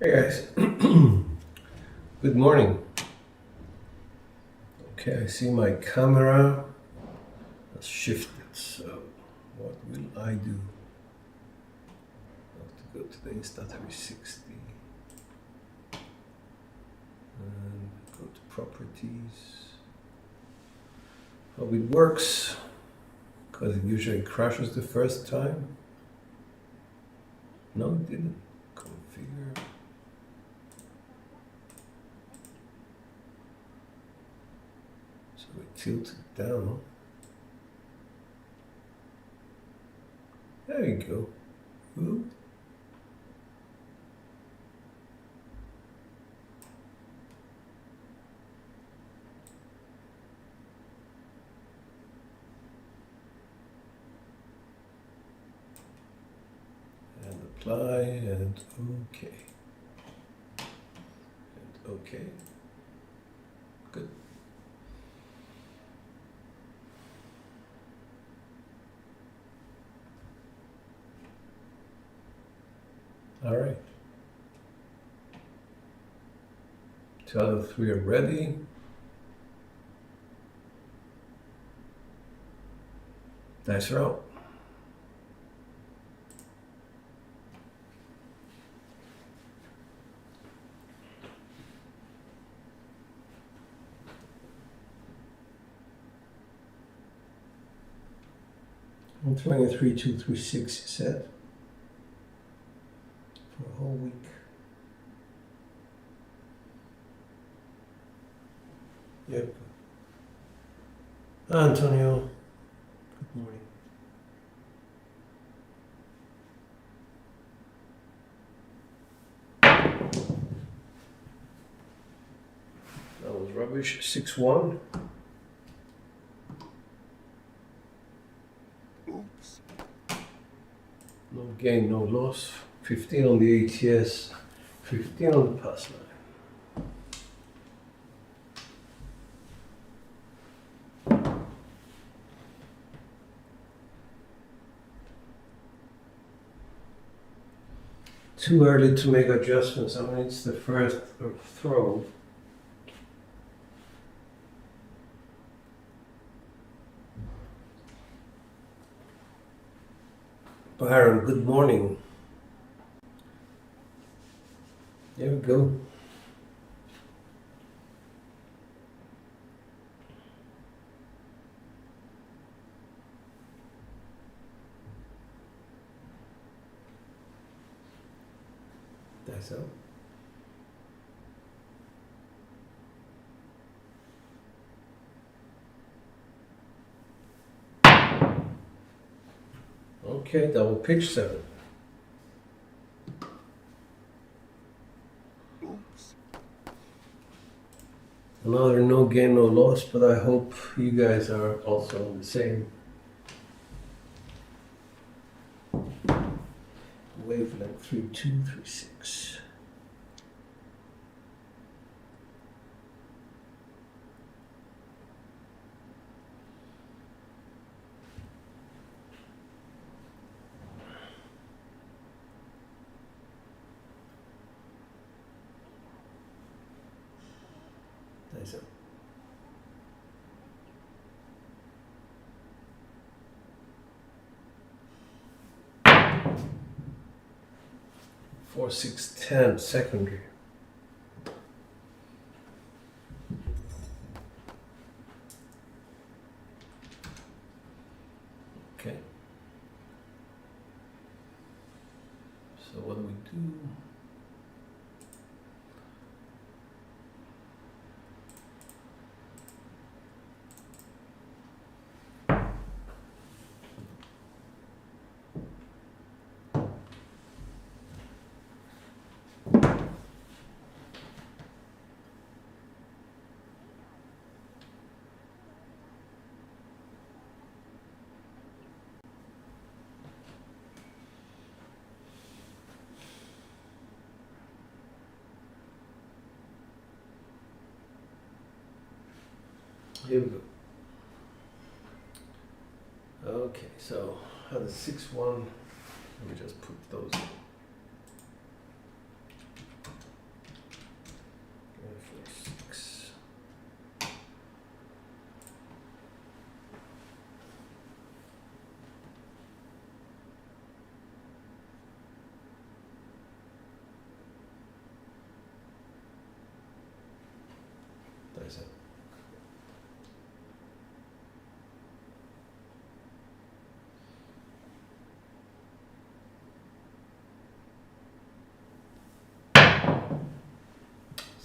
Hey guys, good morning. Okay, I see my camera has shifted, so what will I do? I have to go to the Insta360 and go to properties. Hope it works, because it usually crashes the first time. No, it didn't. Configure. So we tilt it down. There you go. Ooh. And apply and OK. And OK. Good. All right. 2 out of 3 are ready. Dice are out. I'm throwing a 3-2-3-6 set for a whole week. Yep. Antonio, good morning. That was rubbish. 6-1. Oops. No gain, no loss. 15 on the ATS, 15 on the pass line. Too early to make adjustments. I mean, it's the first throw. Byron, good morning. There we go. That's all. Okay, double pitch 7. Oops. Another no gain, no loss, but I hope you guys are also on the same wavelength. 3-2-3-6. Nice. 4-6-10 secondary. Okay. So what do we do? Here we go. Okay, so had a 6-1. Let me just put those in.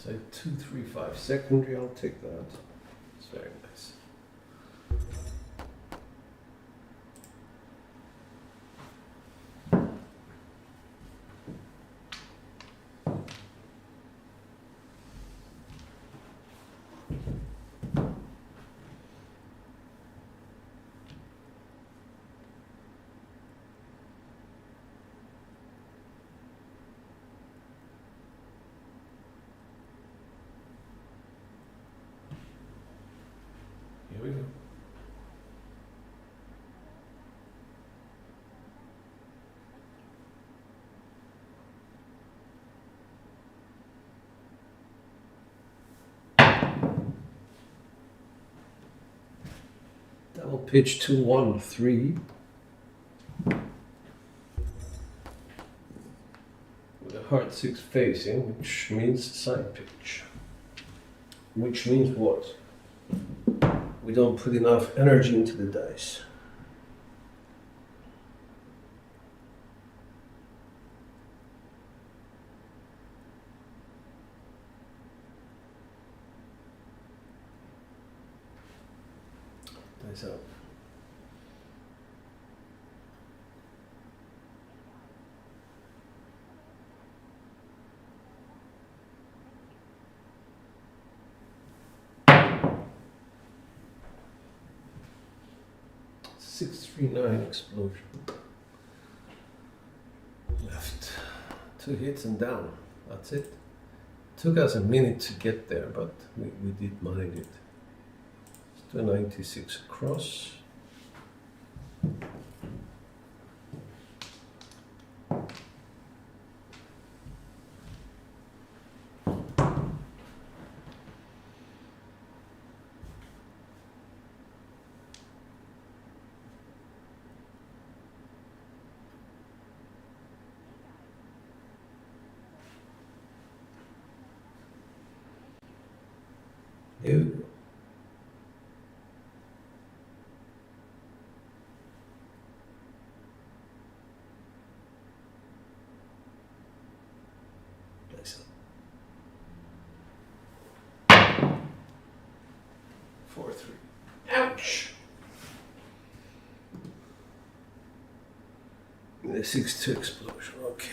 Say 235 secondary, I'll take that. It's very nice. Here we go. Double pitch 2-1-3 with a hard 6 facing, which means side pitch. Which means what? We don't put enough energy into the dice. Dice up. H8L3T7 explosion. Left. 2 hits and down. That's it. Took us a minute to get there, but we did manage it. It's 296 across. Here we go. Nice. 4-3. Ouch! The 6-2 explosion. Okay.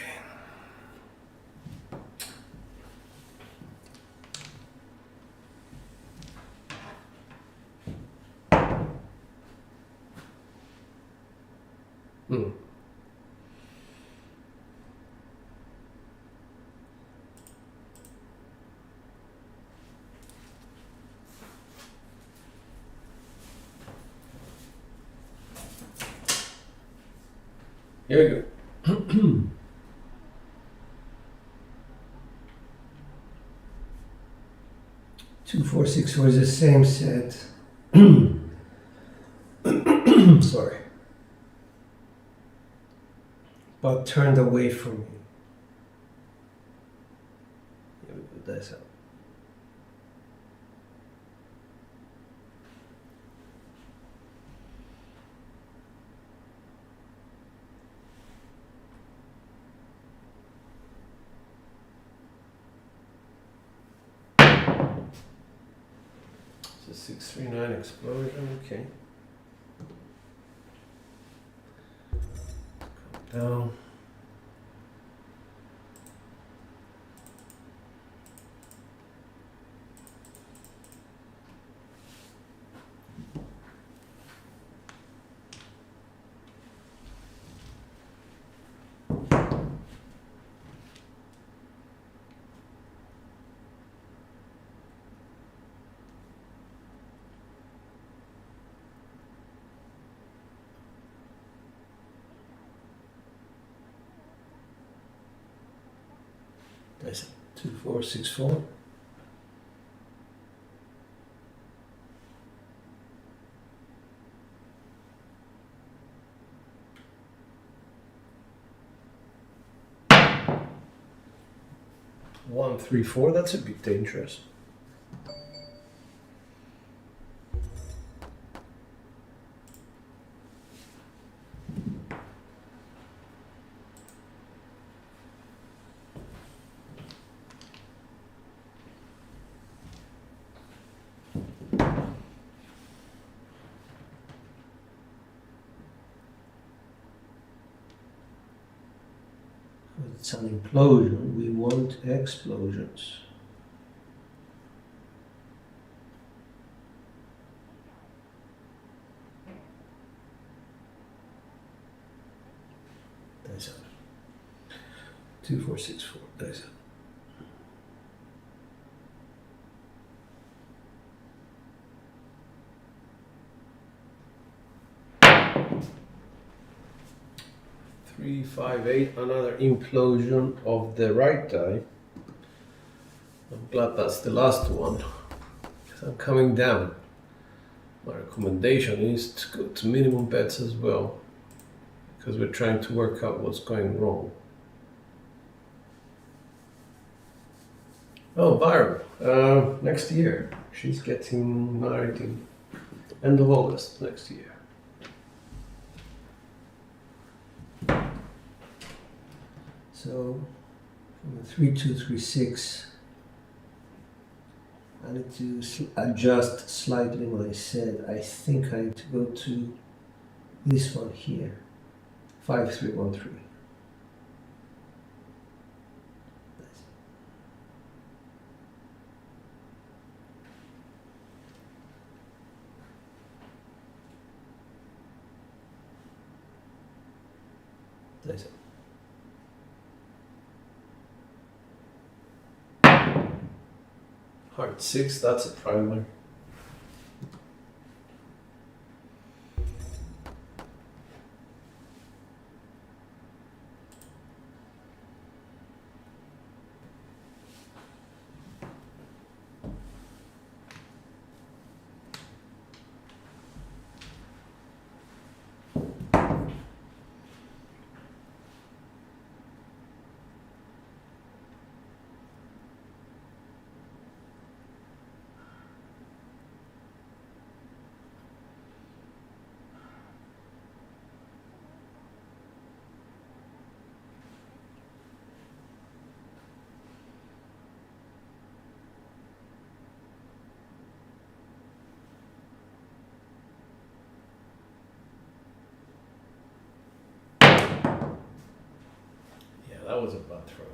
Here we go. 2-4-6-4 is the same set. Sorry. But turned away from me. Here we go, dice out. It's a 639 explosion, okay. Come down. That's 2-4-6-4. One, 3, 4. That's a bit dangerous. It's an implosion. We want explosions. That's out. 2464. That's out. Three, 5, 8. Another implosion of the right eye. I'm glad that's the last one. I'm coming down. My recommendation is to go to minimum bets as well, because we're trying to work out what's going wrong. Oh, Byron, next year. She's getting married in end of August next year. So, from 3236, I need to adjust slightly what I said. I think I need to go to this one here, 5313. That's it. Heart 6, that's a primary. That was a bad throw.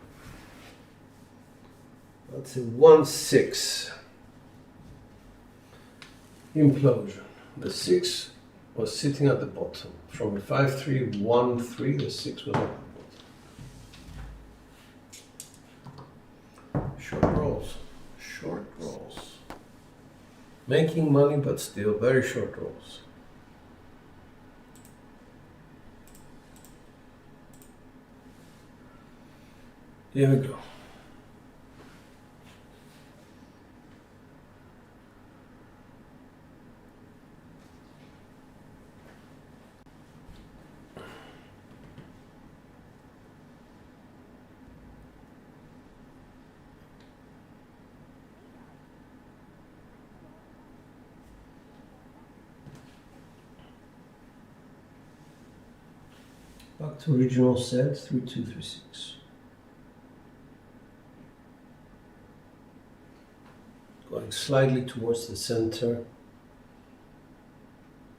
That's a 1-6 implosion. The 6 was sitting at the bottom. From 5-3-1-3, the 6 was at the bottom. Short rolls. Short rolls. Making money, but still very short rolls. Here we go. Back to original set, 3236. Going slightly towards the center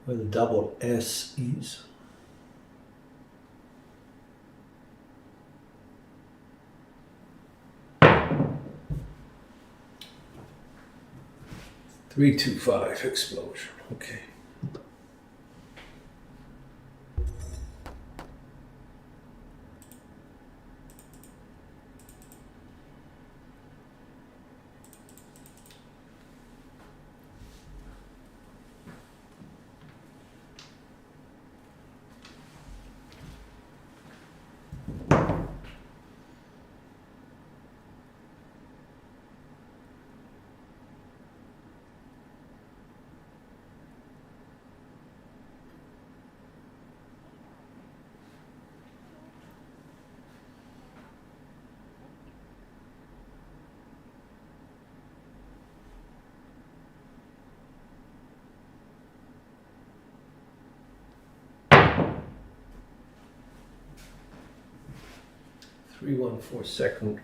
where the double S is. Three, 2, 5 explosion. Okay. Three, 1, 4 secondary.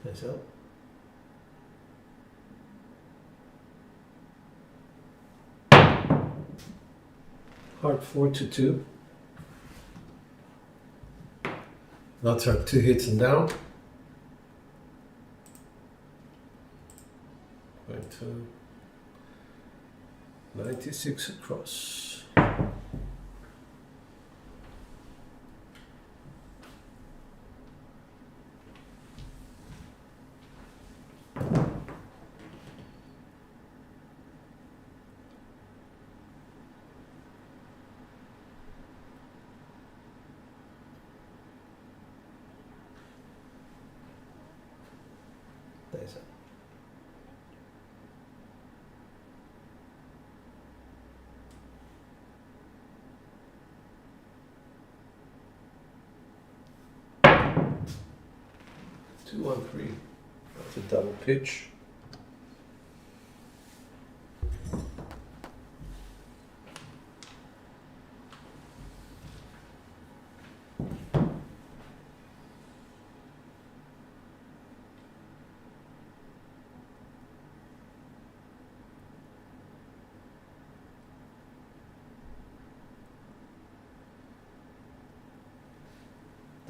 Nice up. Hard 4 to 2. Now track 2 hits and down. Going to 96 across. Deze. Two, 1, 3. That's a double pitch.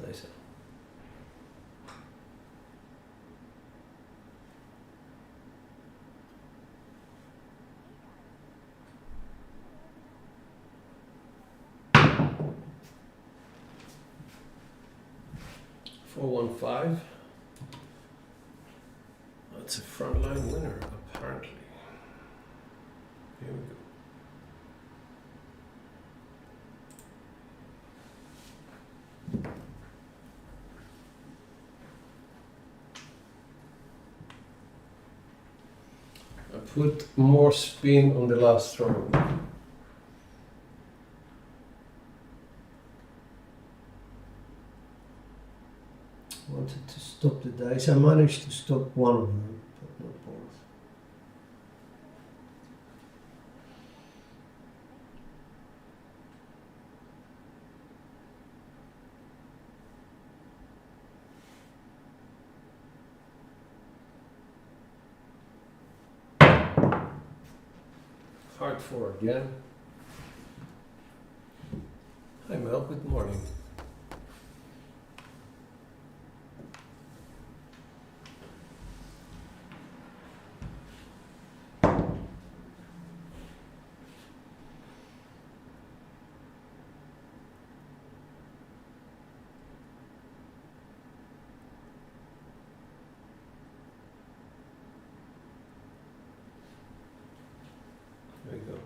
Deze. Four, 1, 5. That's a frontline winner, apparently. Here we go. I put more spin on the last round. Wanted to stop the dice. I managed to stop one of them, but not both. Hard 4 again. Hi Mel, good morning. There we go.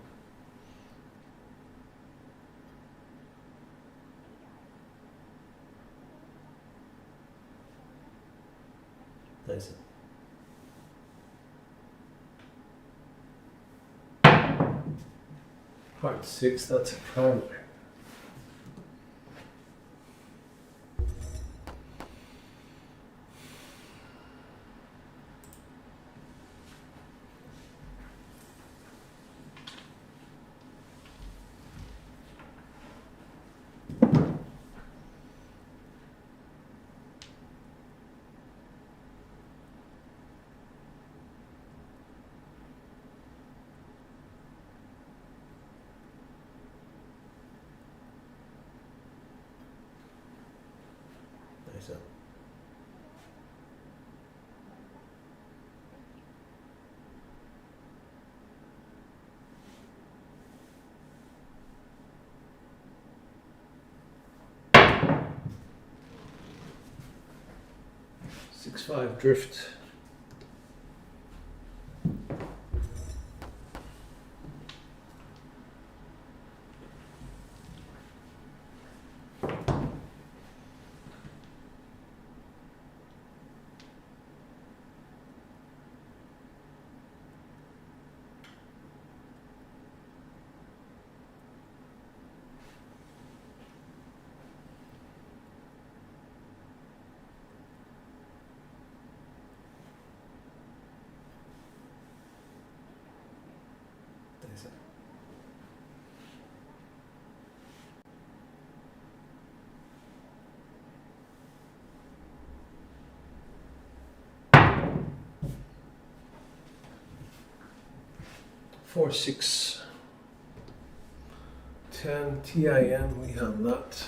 Nice. Hard 6, that's a primary. Nice up. Six, 5 drift. 4, 6, 10 TIN, we have that.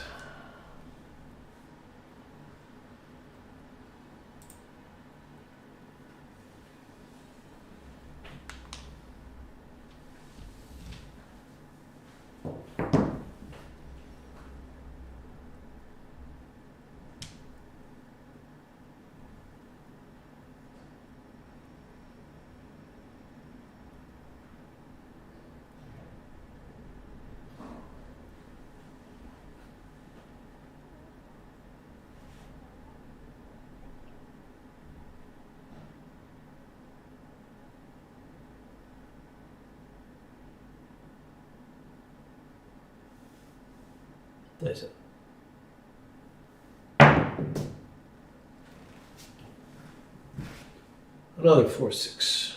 There's it. Another 4, 6.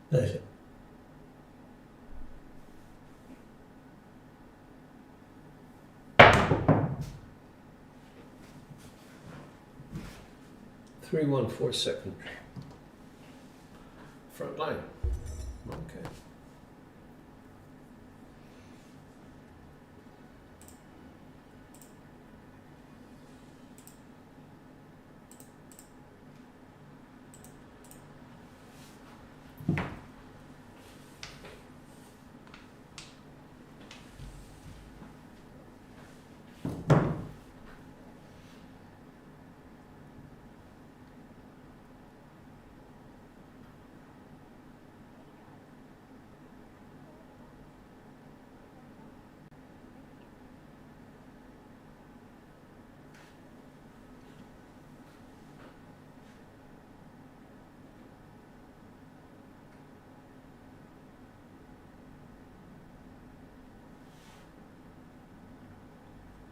There's it. Three, 1, 4 second. Front line. Okay.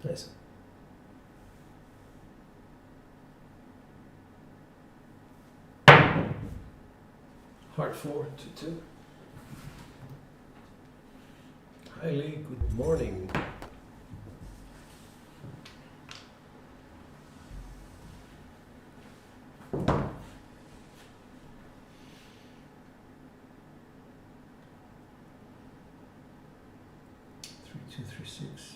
Nice. Heart 4, 2, 2. Hi Lee, good morning. Three, 2, 3, 6.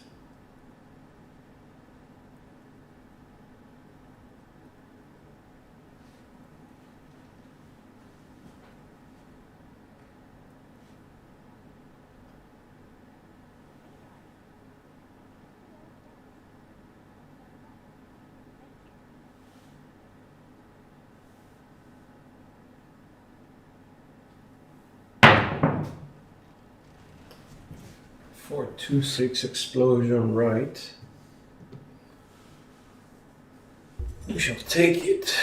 Four, 2, 6 explosion right. We shall take it.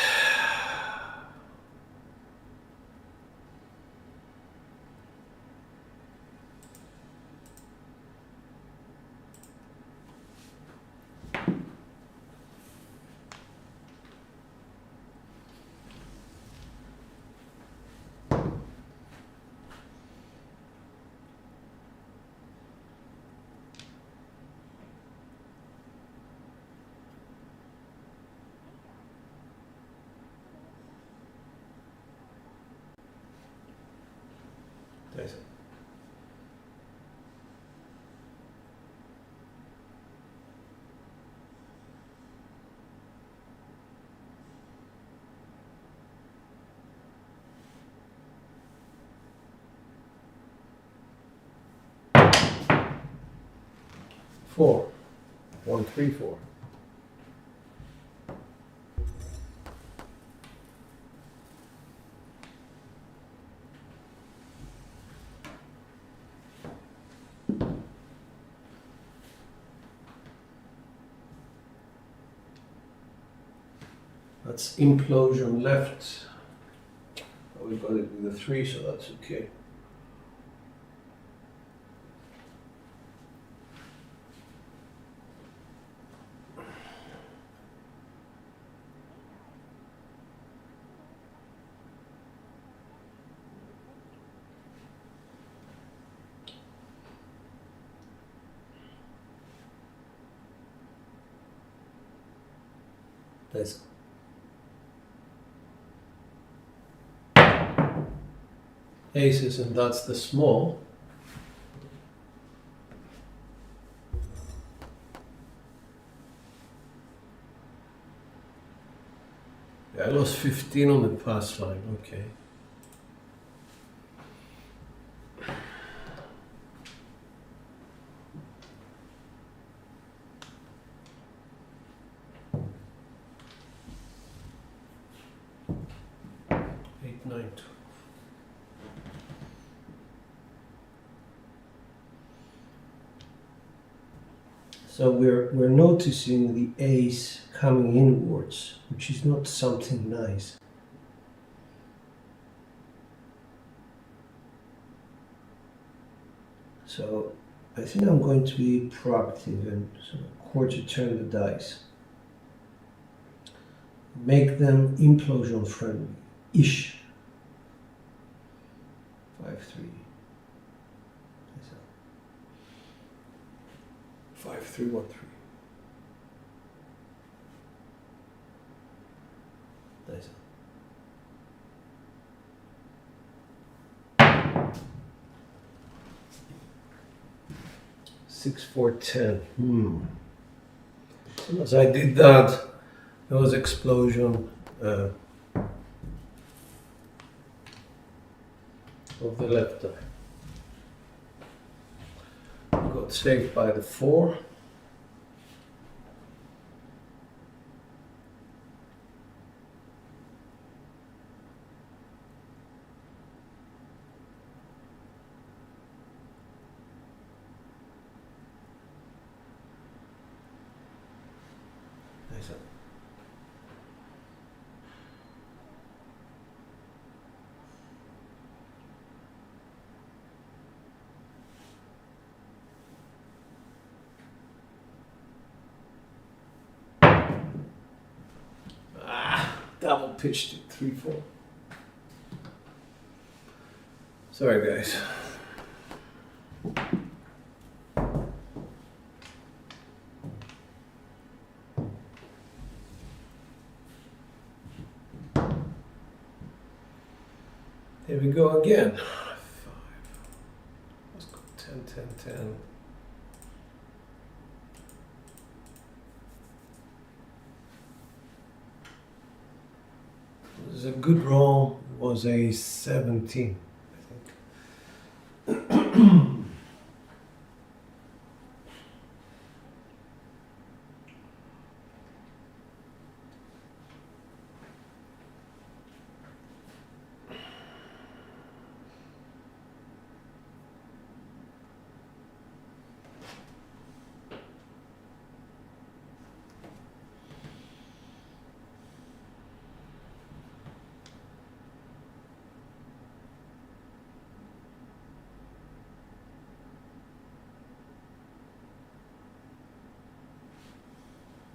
There's it. Four, 1, 3, 4. That's implosion left. Oh, we've got it with the 3, so that's okay. There's aces, and that's the small. Yeah, I lost 15 on the pass line, okay. Eight, 9, 2. So we're noticing the ace coming inwards, which is not something nice. So I think I'm going to be proactive and sort of quarter turn the dice. Make them implosion friendly-ish. 5-3. 5-3, 1-3. Nice. 6-4-10. As soon as I did that, there was explosion of the left eye. Got saved by the 4. Nice. Double pitched it, 3-4. Sorry, guys. Here we go again. 5. Let's go 10, 10, 10. It was a good roll. It was a 17, I think.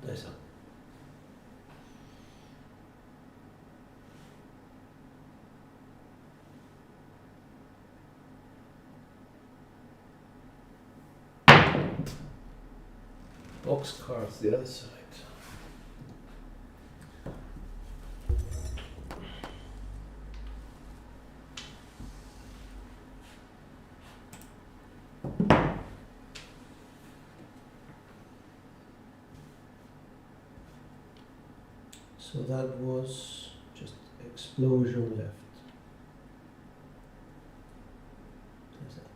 Nice. Box cards the other side. So that was just explosion left. There's that.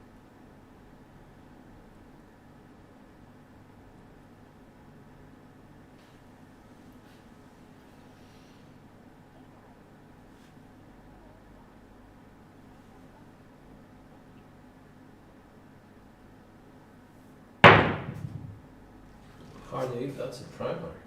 Hard 8, that's a primary.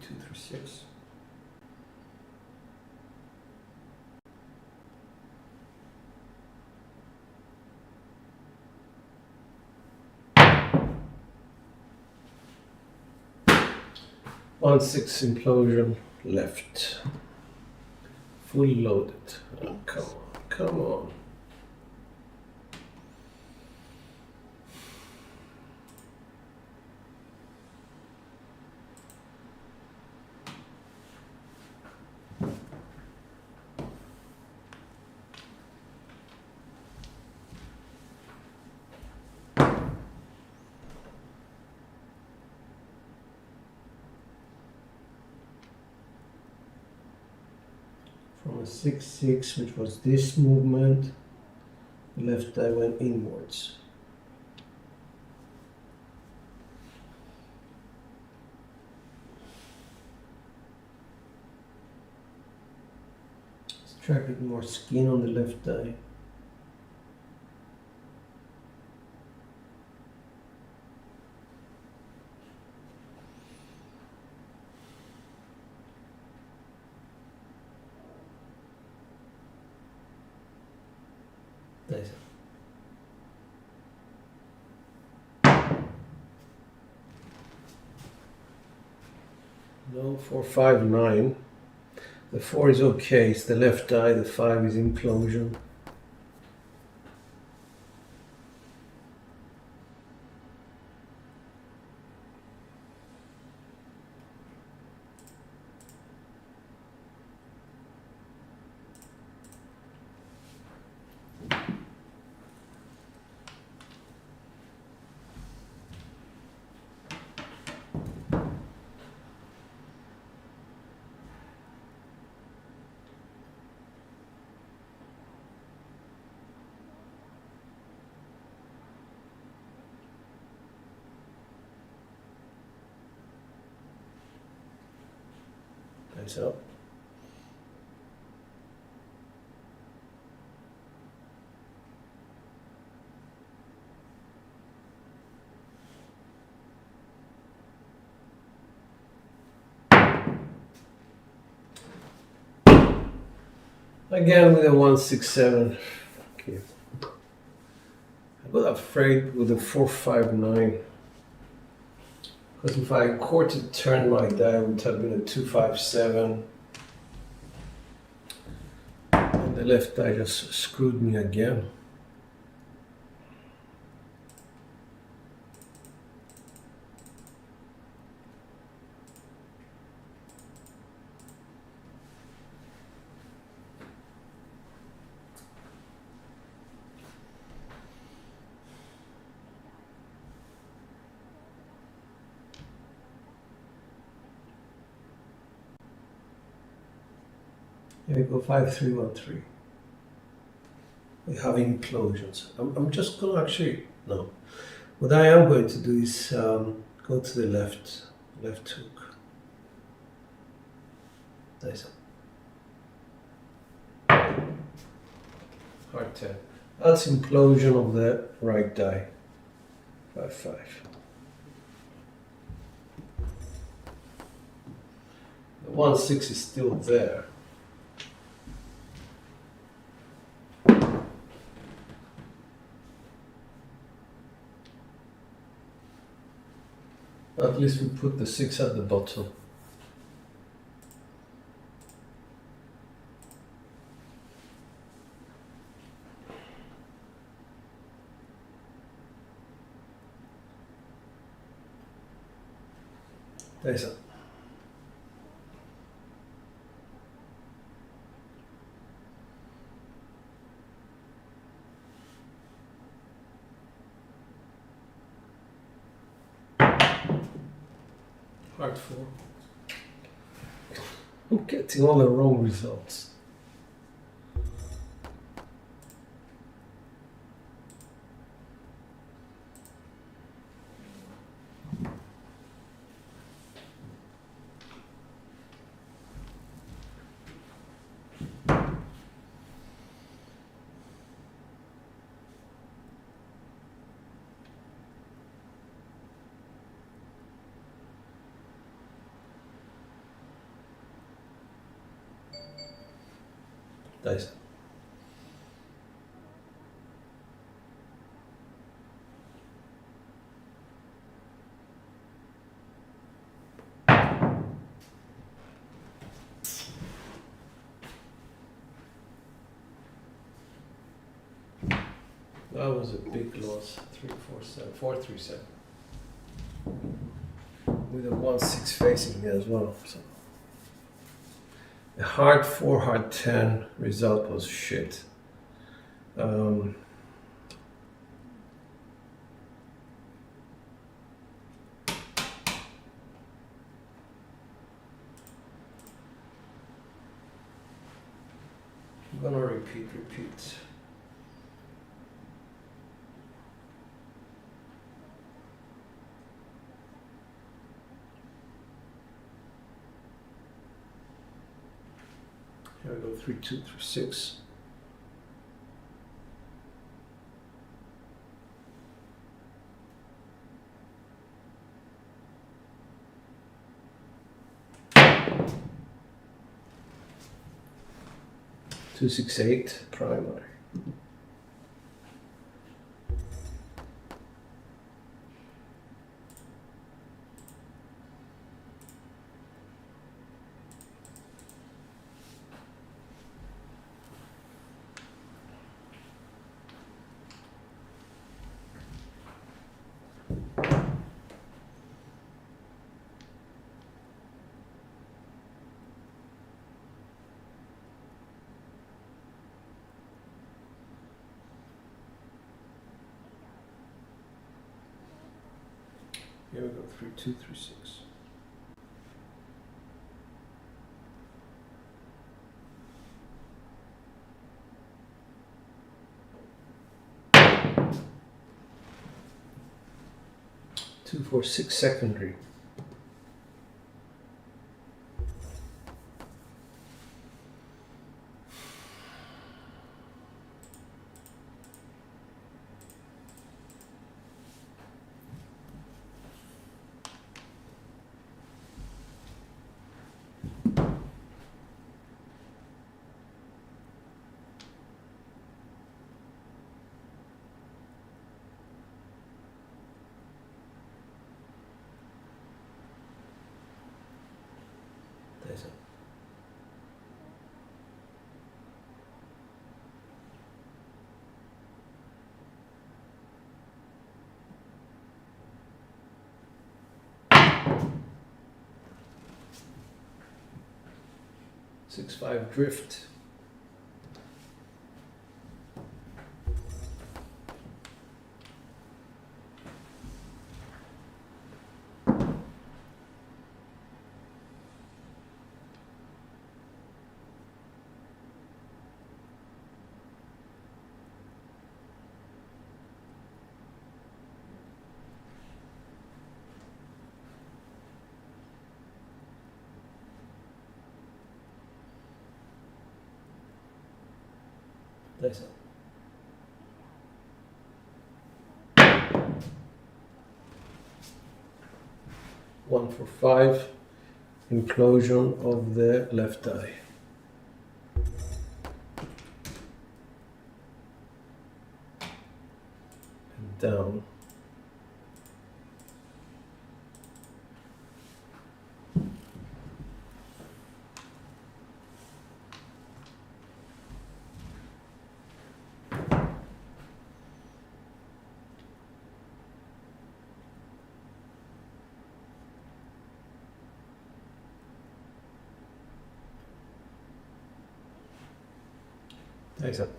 236. One six implosion left. Fully loaded. Oh, come on, come on. From a 6-6, which was this movement, the left eye went inwards. Let's try a bit more skin on the left eye. Nice. No, 459. The 4 is okay, it's the left eye, the 5 is implosion. Nice up. Again with a 167. Okay. I got afraid with a 459. Because if I quartered turn like that, it would have been a 257. And the left eye just screwed me again. Here we go, 5313. We have implosions. I'm just going to actually, no. What I am going to do is go to the left hook. Nice. Hard 10. That's implosion of the right die. 5-5. The 1-6 is still there. At least we put the 6 at the bottom. There's a hard 4. I'm getting all the wrong results. Nice. That was a big loss. 347, 437. With a 1-6 facing there as well. So a hard 4, hard 10 result was shit. I'm gonna repeat. Here we go, 3-2, 3-6. Two, 6, 8 primary. Here we go, 3-2, 3-6. Two, 4, 6 secondary. There's it. Six, 5 drift. That's it. One for 5, implosion of the left eye. And down. Excellent.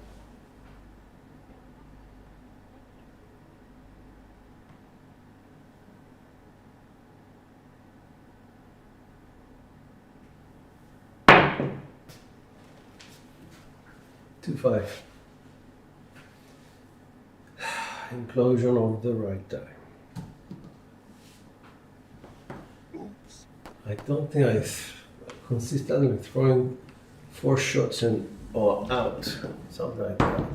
Two, 5. Implosion of the right eye. I don't think I consistently throwing 4 shots and or out, something like that.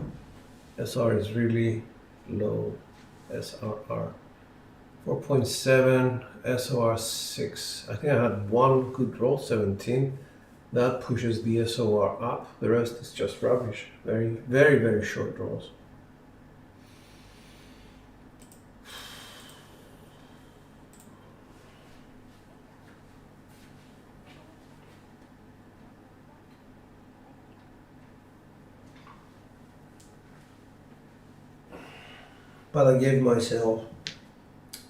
SR is really low. SRR 4.7, SOR 6. I think I had one good roll, 17, That pushes the SOR up. The rest is just rubbish. Very, very, very short draws. But I gave myself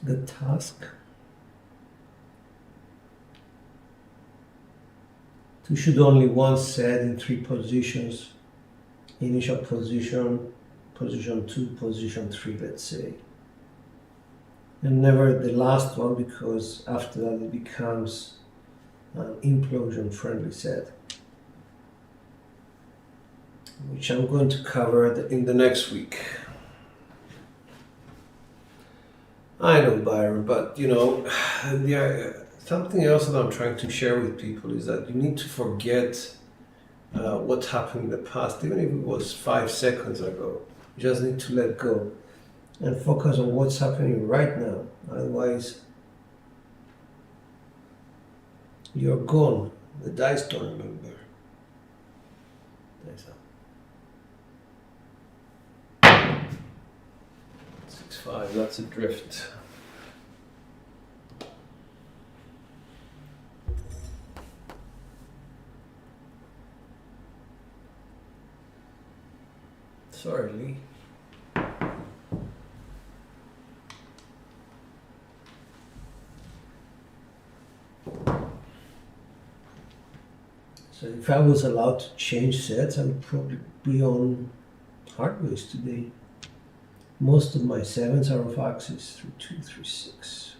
the task to shoot only one set in 3 positions. Initial position, position 2, position 3, let's say. And never the last one, because after that it becomes an implosion friendly set, which I'm going to cover in the next week. I know, Byron, but you know, something else that I'm trying to share with people is that you need to forget what's happened in the past, even if it was 5 seconds ago. You just need to let go and focus on what's happening right now. Otherwise, you're gone. The dice don't remember. Dice up. 6-5, that's a drift. Sorry, Lee. So if I was allowed to change sets, I would probably be on hardways today. Most of my 7s are off axis, 3-2, 3-6.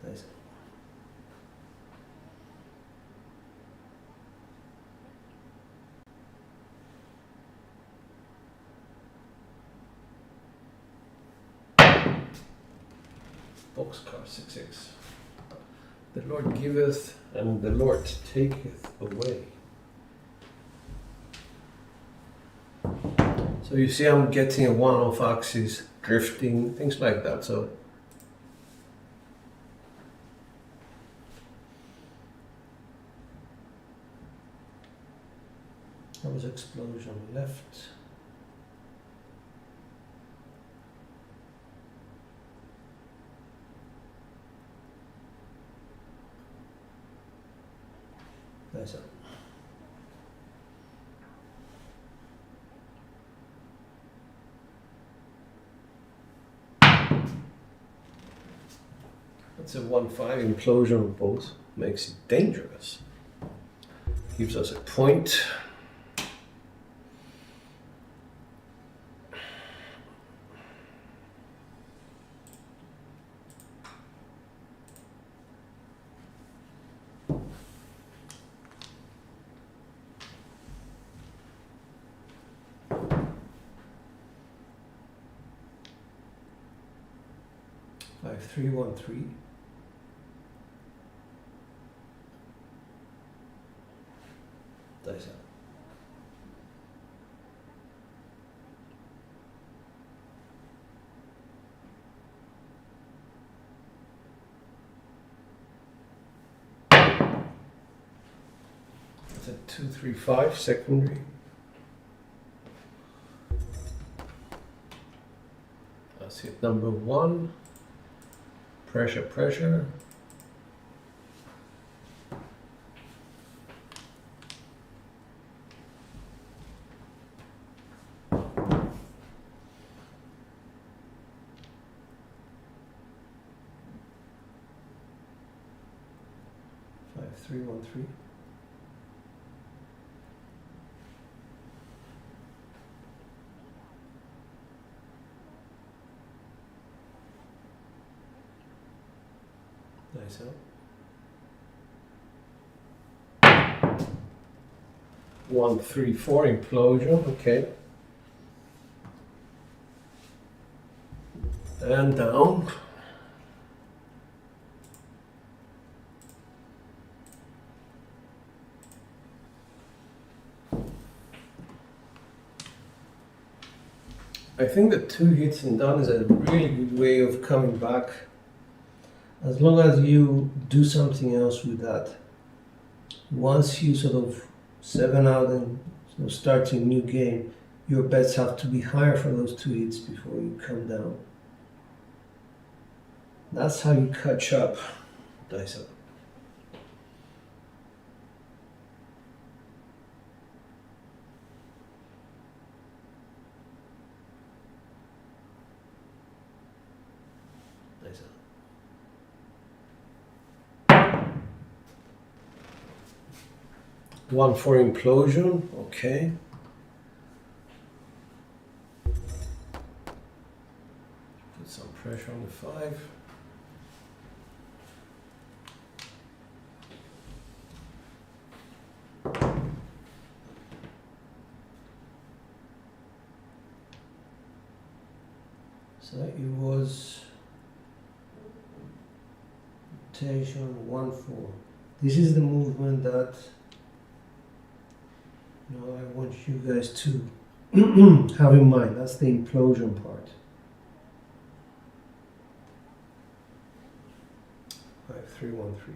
Nice. Boxcar 6-6. The Lord giveth and the Lord taketh away. So you see I'm getting a 1 off axis, drifting, things like that. So that was explosion left. Nice up. That's a 1-5 implosion of both. Makes it dangerous. Gives us a point. Five, 3, 1, 3. Dice out. That's a 2, 3, 5 secondary. That's hit number 1. Pressure, pressure. Five, 3, 1, 3. Nice out. 1, 3, 4 implosion. Okay. And down. I think that 2 hits and done is a really good way of coming back as long as you do something else with that, once you sort of 7 out and sort of start a new game, your bets have to be higher for those 2 hits before you come down. That's how you catch up. Dice up. Dice up. 1 for implosion, okay. Put some pressure on the 5. So it was rotation 1-4. This is the movement that I want you guys to have in mind. That's the implosion part. 5-3-1-3.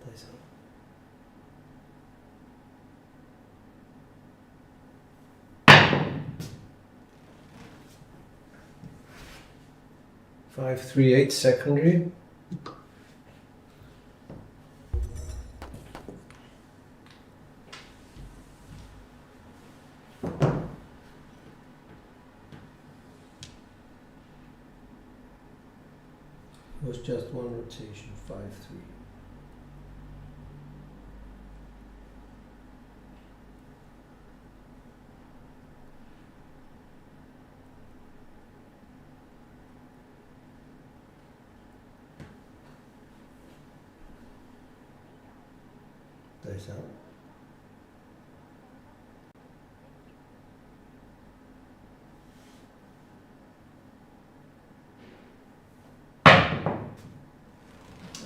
Dice up. 5-3-8 secondary. It was just 1 rotation, 5-3. Dice out.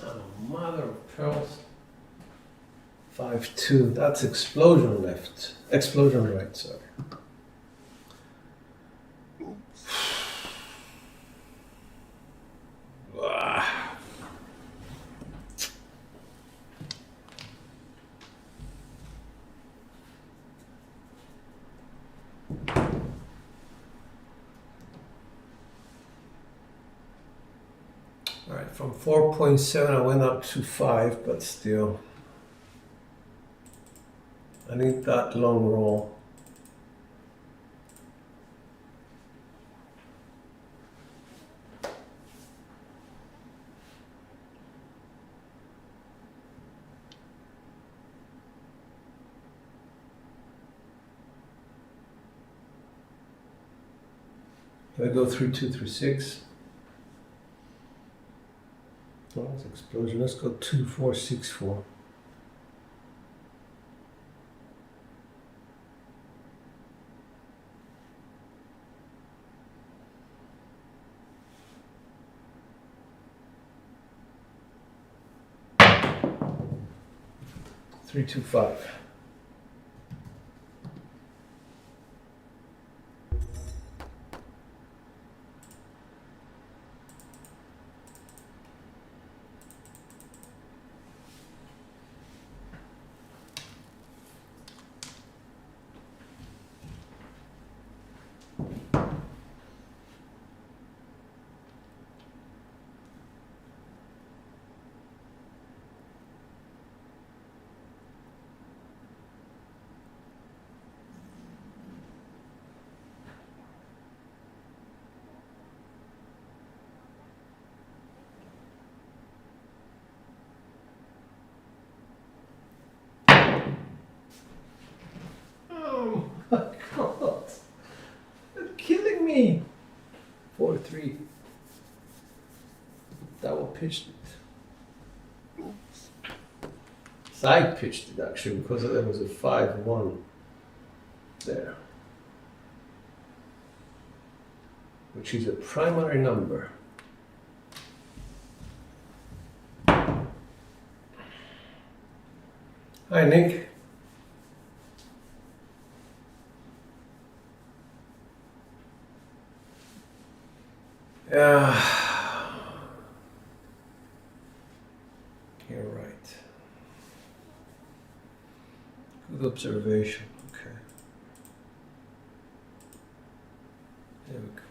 Oh, mother of pearls. 5-2. That's explosion left. Explosion right, sorry. Alright, from 4.7 I went up to 5, but still. I need that long roll. If I go through 2 through 6. Oh, that's explosion. Let's go 2-4-6-4. Three, 2, 5. Oh God, you're killing me. 4-3. Double pitched it. Side pitched it actually because there was a 5-1 there, which is a primary number. Hi Nick. Good observation. Okay. There we go.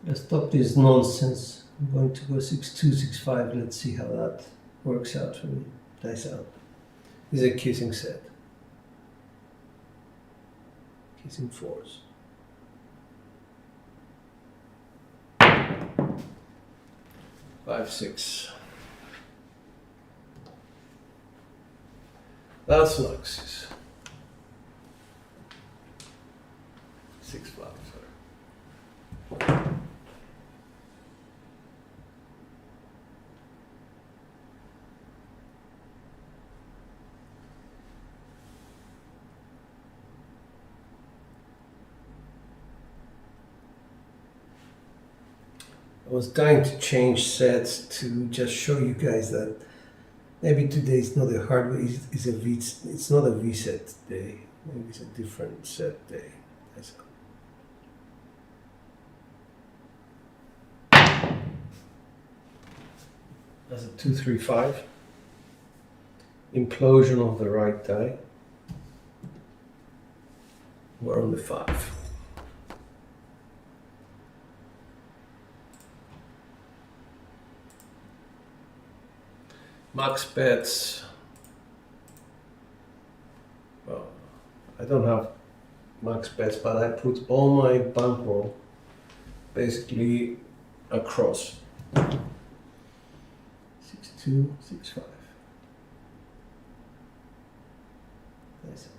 Let's stop this nonsense. I'm going to go 6-2, 6-5. Let's see how that works out for me. Dice out. This is a kissing set. Kissing fours. Five, six. That's an axis. 6, 5, sorry. I was dying to change sets to just show you guys that maybe today is not a hardware, it's not a V set day. Maybe it's a different set day. That's a 2, 3, 5. Implosion of the right die. We're on the 5. Max bets. Well, I don't have max bets, but I put all my bankroll basically across. 6-2, 6-5. Nice.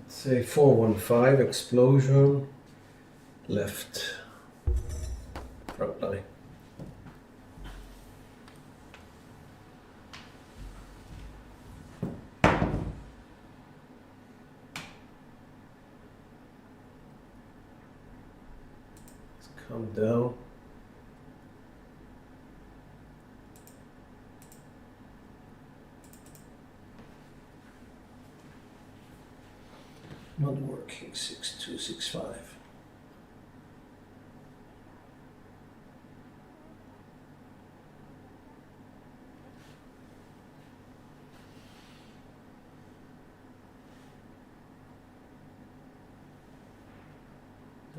Say 4-1-5, explosion, left, front line. Let's come down. Not working. 6-2, 6-5.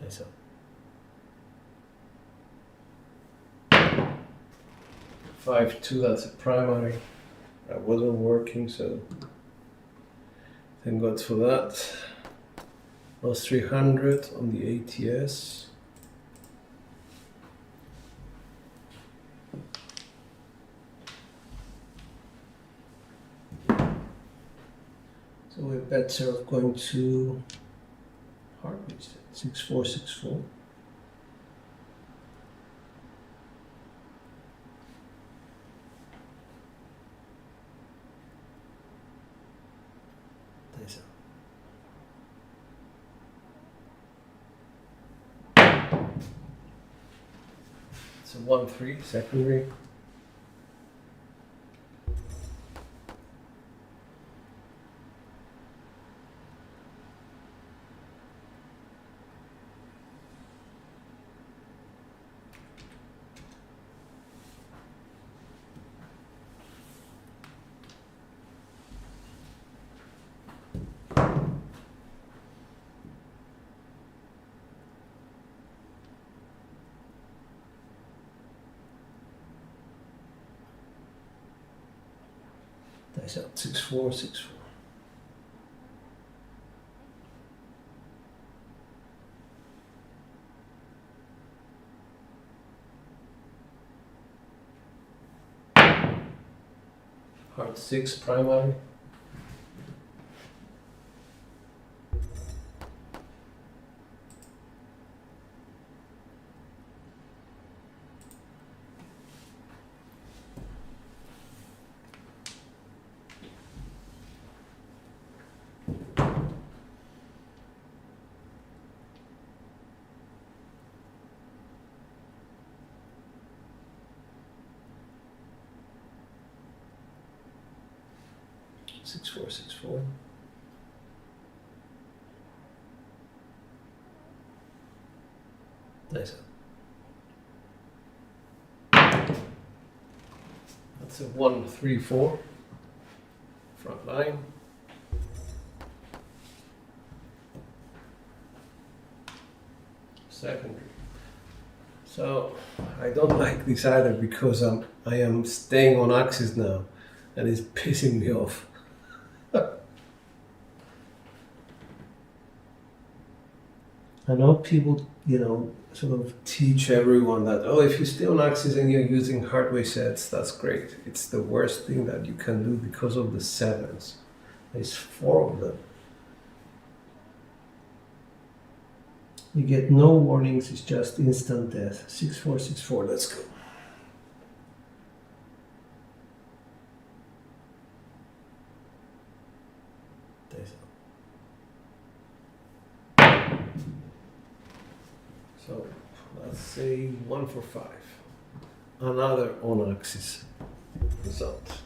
Nice up. 5-2, that's a primary. That wasn't working, so thank God for that. Plus 300 on the ATS. So we're better off going to hard reset. 6-4, 6-4. Nice. It's a 1-3 secondary. Nice up. 6-4, 6-4. Hard 6 primary. 6464. Nice. That's a 134 front line. Secondary. So I don't like this either because I am staying on axis now and it's pissing me off. I know people, sort of teach everyone that, oh, if you stay on axis and you're using hardware sets, that's great. It's the worst thing that you can do because of the sevens. There's 4 of them. You get no warnings, it's just instant death. 6464, let's go. So let's say 1 for 5. Another on axis result.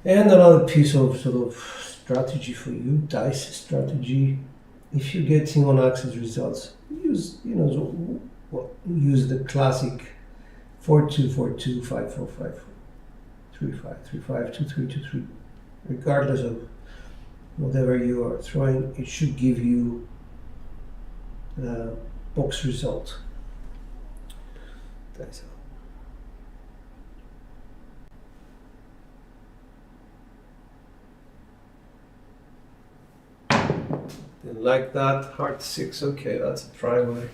And another piece of sort of strategy for you, dice strategy. If you're getting on axis results, use use the classic 4-2, 4-2, 5-4, 5-4, 3-5, 3-5, 2-3, 2-3. Regardless of whatever you are throwing, it should give you the box result. That's all. Didn't like that. Heart 6, okay, that's a primary.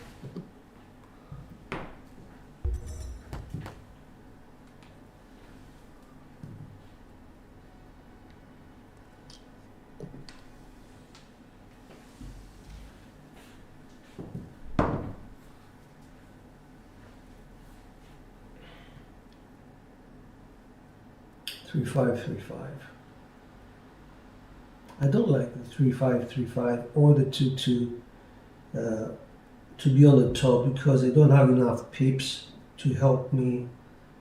Three, 5, 3, 5. I don't like the 3-5, 3-5 or the 2-2 to be on the top because I don't have enough pips to help me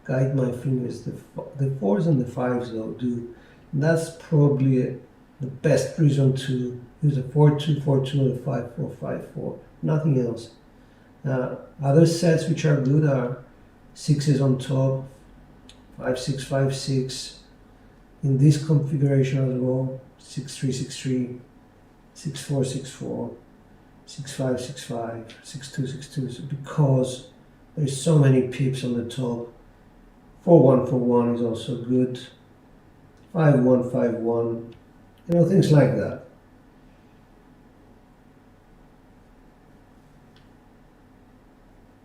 guide my fingers. The 4s and the 5s though do. And that's probably the best reason to use a 4-2, 4-2 and a 5-4, 5-4. Nothing else. Other sets which are good are 6s on top, 5-6, 5-6. In this configuration as well. 6-3, 6-3, 6-4, 6-4, 6-5, 6-5, 6-2, 6-2. So because there's so many pips on the top, 4-1, 4-1 is also good. 5-1, 5-1, things like that.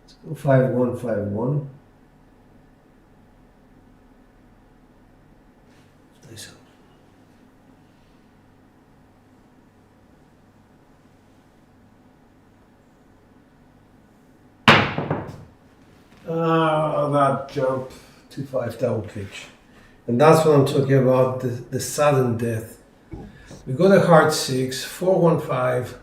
Let's go 5-1, 5-1. Nice. That jump, 2-5 double pitch. And that's what I'm talking about, the sudden death. We got a hard 6, 4-1-5.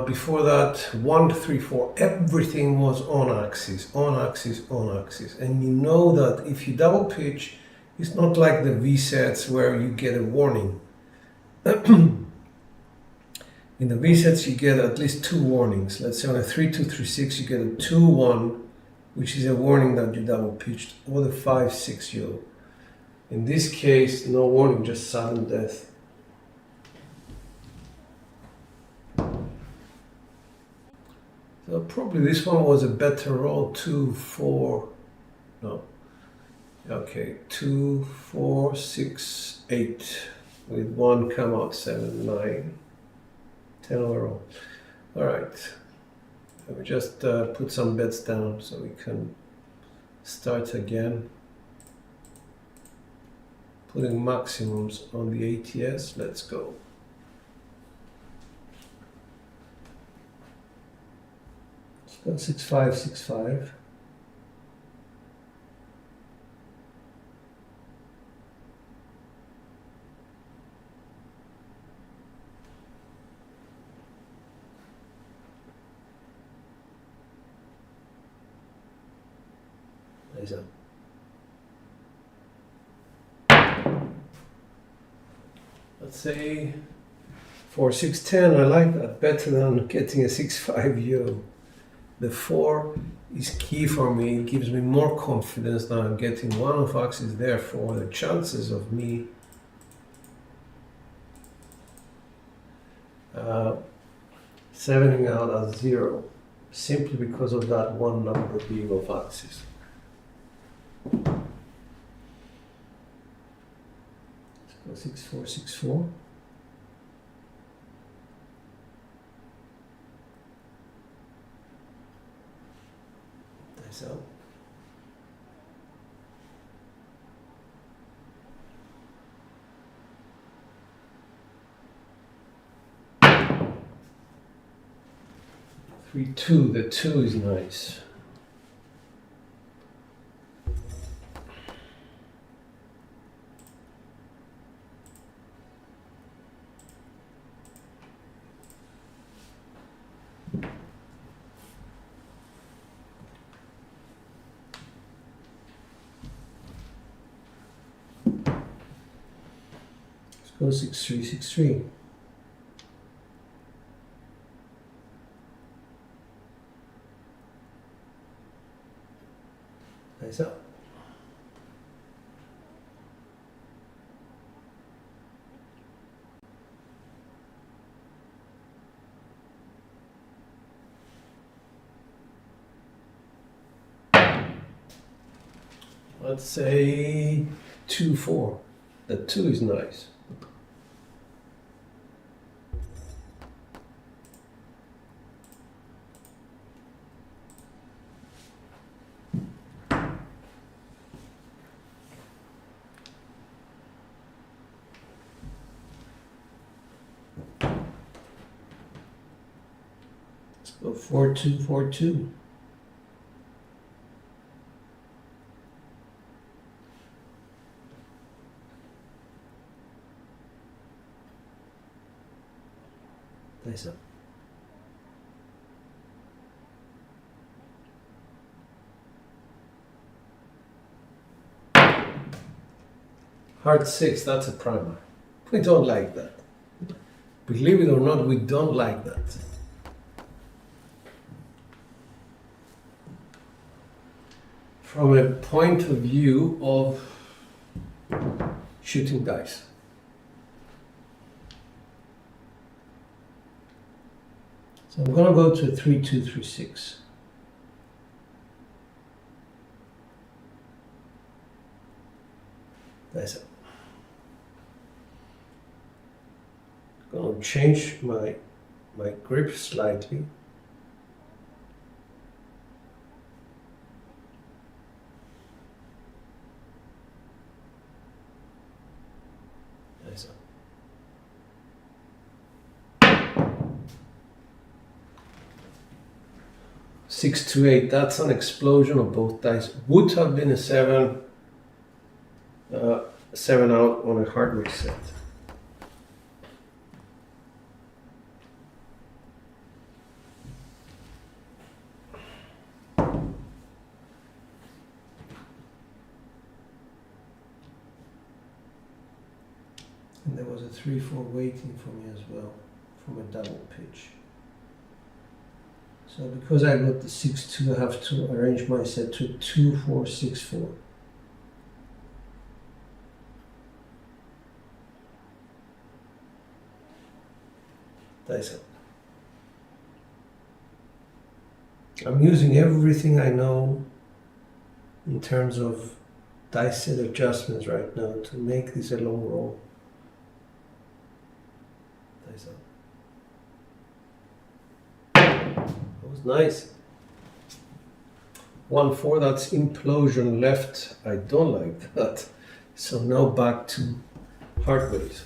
Before that, 1-3-4. Everything was on axis, on axis, on axis. And you know that if you double pitch, it's not like the V sets where you get a warning. In the V sets, you get at least 2 warnings. Let's say on a 3-2, 3-6, you get a 2-1, which is a warning that you double pitched, or the 5-6 yo. In this case, no warning, just sudden death. So probably this one was a better roll, 2, 4, no. Okay, 2, 4, 6, 8, with 1 come out, 7, 9, 10 overall. All right. Let me just put some bets down so we can start again. Putting maximums on the ATS. Let's go. Let's go 6-5, 6-5. Nice up. Let's say 4, 6, 10. I like that better than getting a 6, 5 yo. The 4 is key for me. It gives me more confidence that I'm getting one of axis. Therefore, the chances of me sevening out as 0, simply because of that one number being off axis. Let's go 6, 4, 6, 4. Nice out. Three, 2. The 2 is nice. Go 6, 3, 6, 3. Nice up. Let's say 2, 4. The 2 is nice. Go 4, 2, 4, 2. Nice up. Heart 6, that's a primer. We don't like that. Believe it or not, we don't like that. From a point of view of shooting dice. So I'm going to go to 3, 2, 3, 6. Nice up. Going to change my grip slightly. Nice up. 6 to 8, that's an explosion of both dice. Would have been a 7, 7 out on a hard reset. And there was a 3, 4 waiting for me as well, from a double pitch. So because I got the 6, 2, I have to arrange my set to 2, 4, 6, 4. Dice up. I'm using everything I know in terms of dice set adjustments right now to make this a long roll. Dice up. That was nice. 1, 4, that's implosion left. I don't like that. So now back to hardways.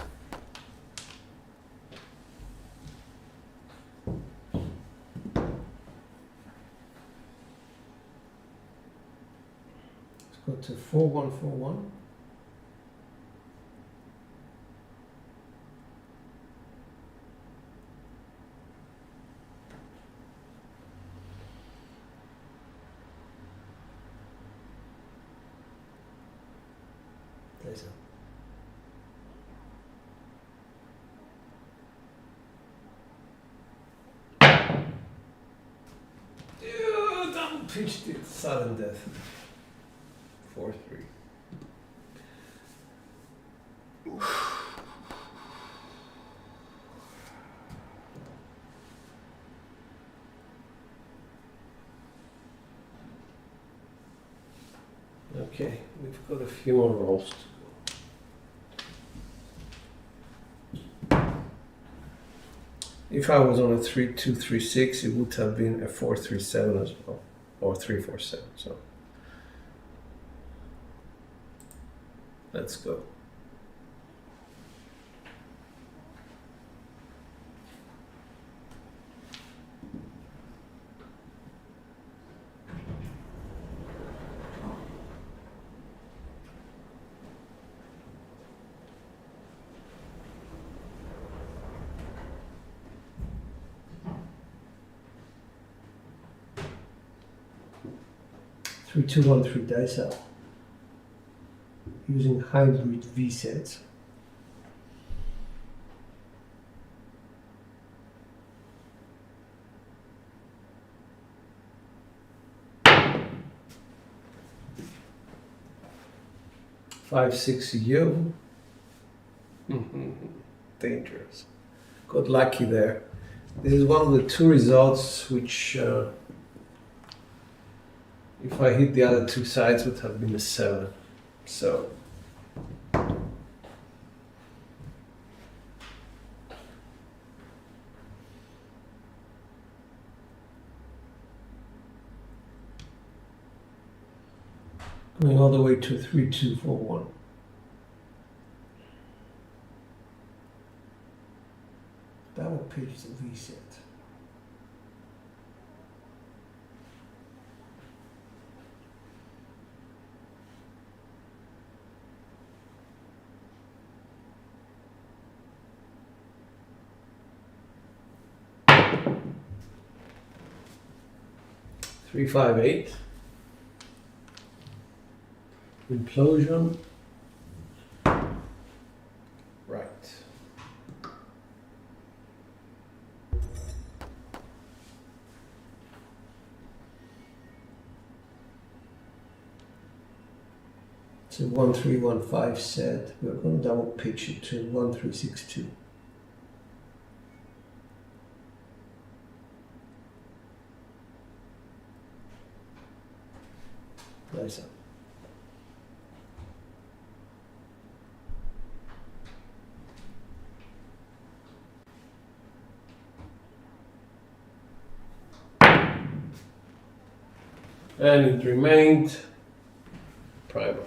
Let's go to 4, 1, 4, 1. pitched it sudden death. 4-3. Okay, we've got a few more rolls to go. If I was on a 3-2-3-6, it would have been a 4-3-7 as well, or 3-4-7. So let's go. Three, two, 1, 3 dice out. Using hybrid V sets. Five, 6 yo. Dangerous. Got lucky there. This is one of the two results which, if I hit the other two sides, would have been a 7. So going all the way to 3-2-4-1. Double pitch the V set. Three, 5, 8. Implosion. Right. It's a 1-3-1-5 set. We're going to double pitch it to 1-3-6-2. Nice up. And it remained primary.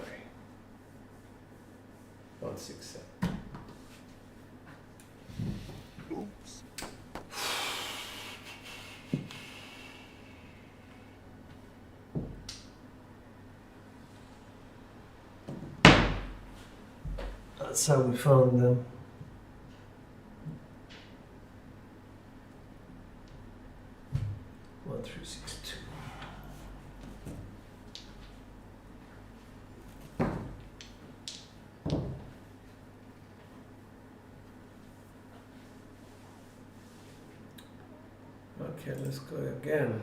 1-6-7. Oops. That's how we found them. One, 3, 6, 2. Okay, let's go again.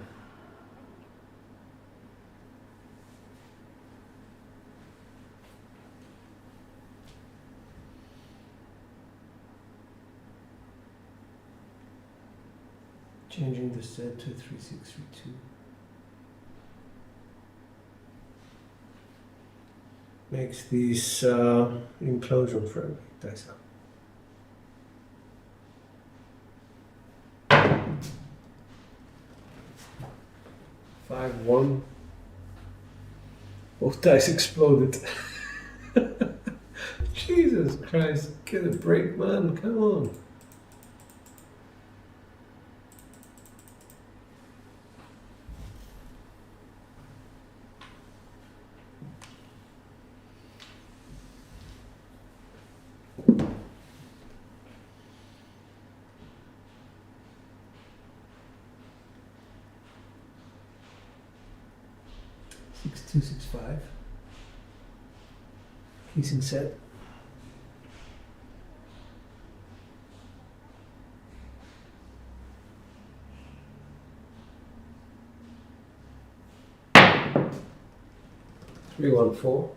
Changing the set to 3-6-3-2. Makes this implosion friendly. Dice up. Five, 1. Both dice exploded. Jesus Christ, get a break, man. Come on. Six, 2, 6, 5. Casing set. 314.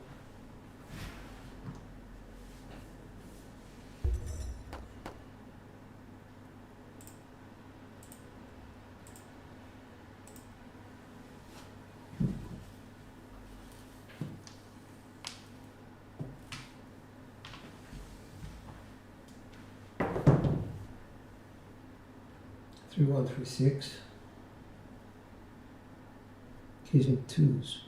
Three one three six. Keys in twos.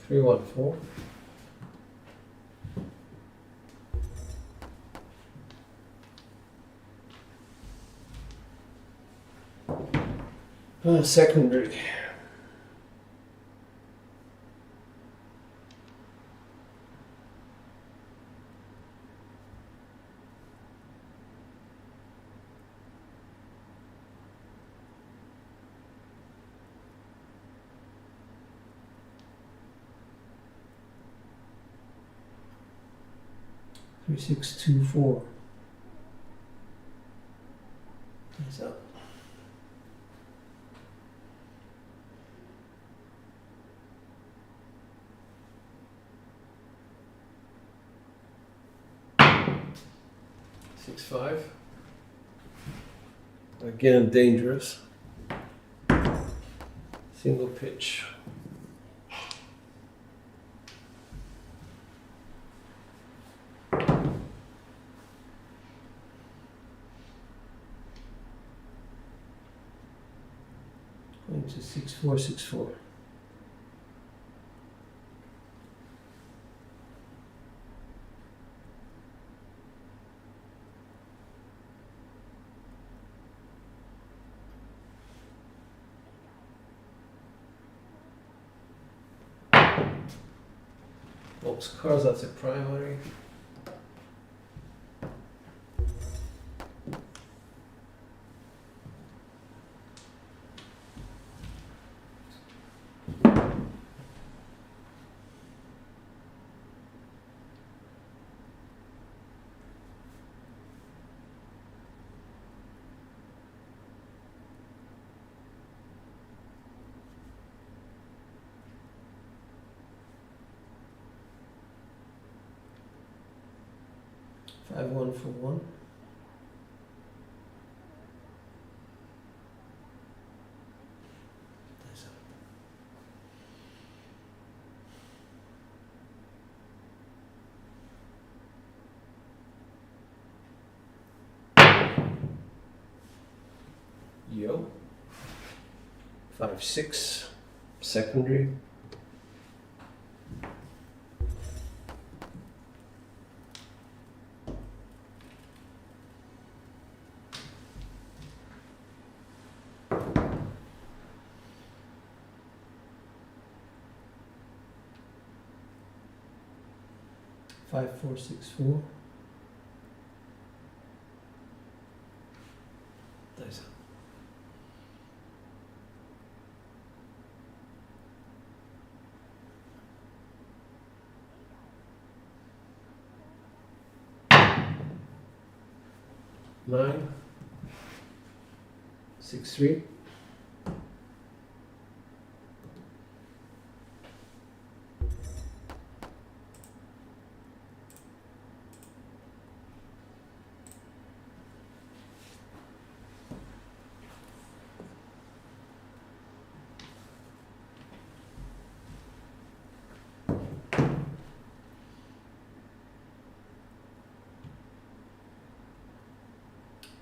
Three one four. Secondary. Three six two four. That's up. 6-5. Again, dangerous. Single pitch. Going to 6464. Box cars, that's a primary. Five one for one. That's up. Yo. 5-6. Secondary. Five four six four. Nice. Nine. 6-3.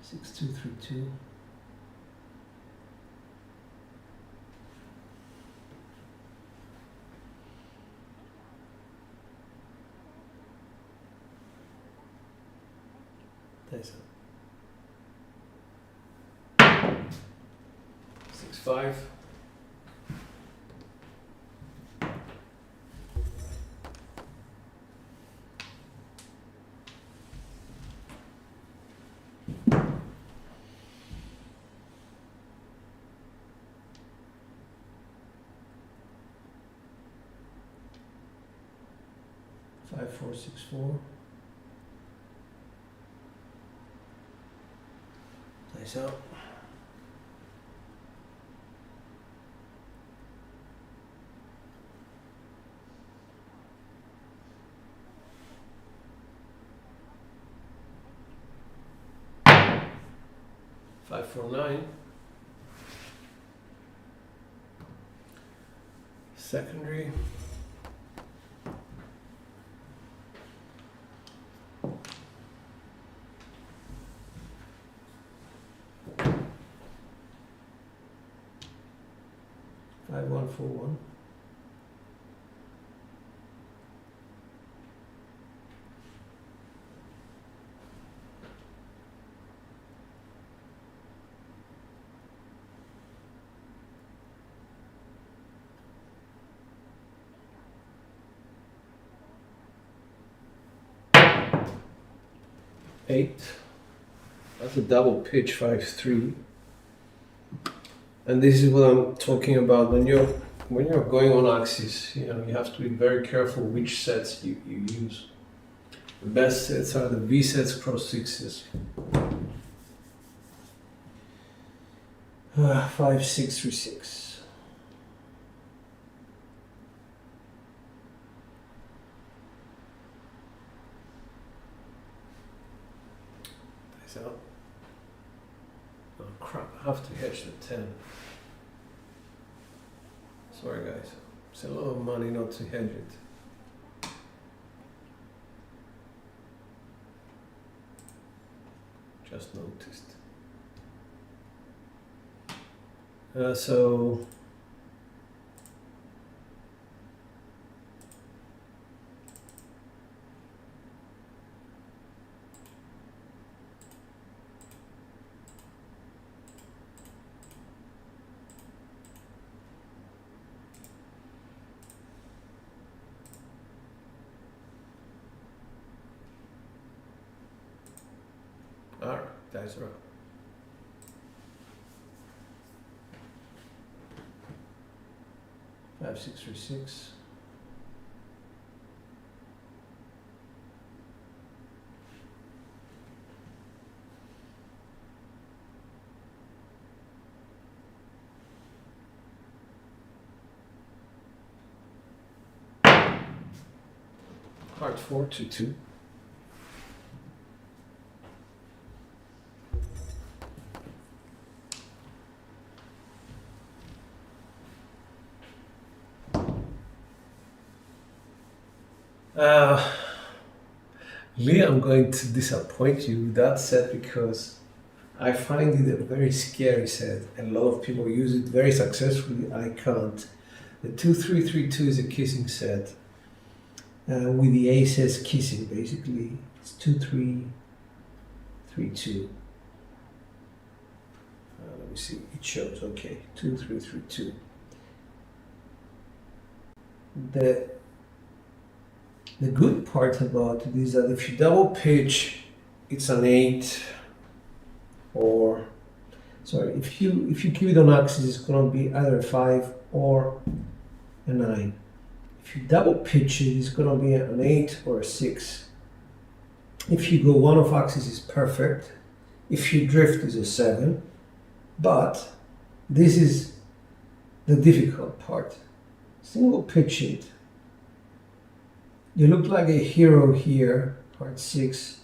Six two three two. Nice. 6-5. 5464. Nice out. Five, 4, 9. Secondary. Five one four one. Eight. That's a double pitch 5-3. And this is what I'm talking about when you're going on axis. You know, you have to be very careful which sets you use. The best sets are the V sets cross sixes. 5636. Nice out. Oh crap, I have to hedge the 10. Sorry guys, it's a lot of money not to hedge it. Just noticed. So alright, that's right. 5636. Heart 4-2. Lee, I'm going to disappoint you with that set because I find it a very scary set. A lot of people use it very successfully. I can't. The 2-3-3-2 is a kissing set with the aces kissing basically. It's 2-3-3-2. Let me see. It shows okay. 2-3-3-2. The good part about it is that if you double pitch, it's an 8, or sorry, if you keep it on axis, it's going to be either a 5 or a 9. If you double pitch it, it's going to be an 8 or a 6. If you go one off axis, is perfect. If you drift, is a 7. But this is the difficult part. Single pitch it. You look like a hero here, part 6,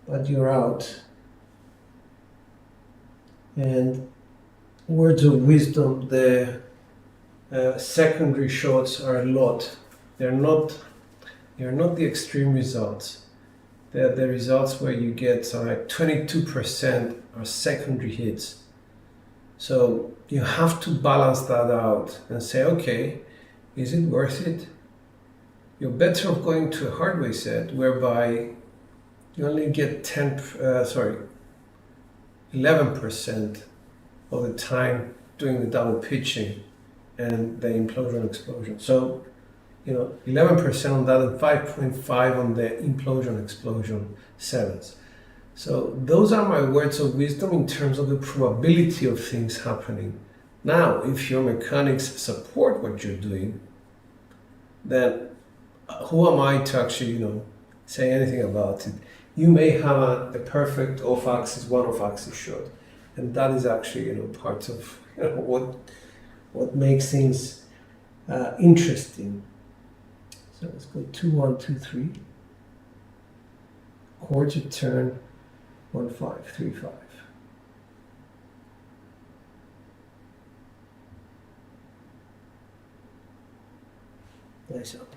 but you're out. And words of wisdom, the secondary shots are a lot. They're not the extreme results. They're the results where you get 22% are secondary hits. So you have to balance that out and say, okay, is it worth it? You're better off going to a hardware set whereby you only get 11% of the time doing the double pitching and the implosion explosion. So, 11% on that and 5.5 on the implosion explosion 7s. So those are my words of wisdom in terms of the probability of things happening. Now, if your mechanics support what you're doing, then who am I to actually, say anything about it? You may have a perfect off-axis, one off-axis shot, and that is actually, part of what makes things interesting. So let's go 2 1 2 3. Quarter turn 1 5 3 5. Nice up.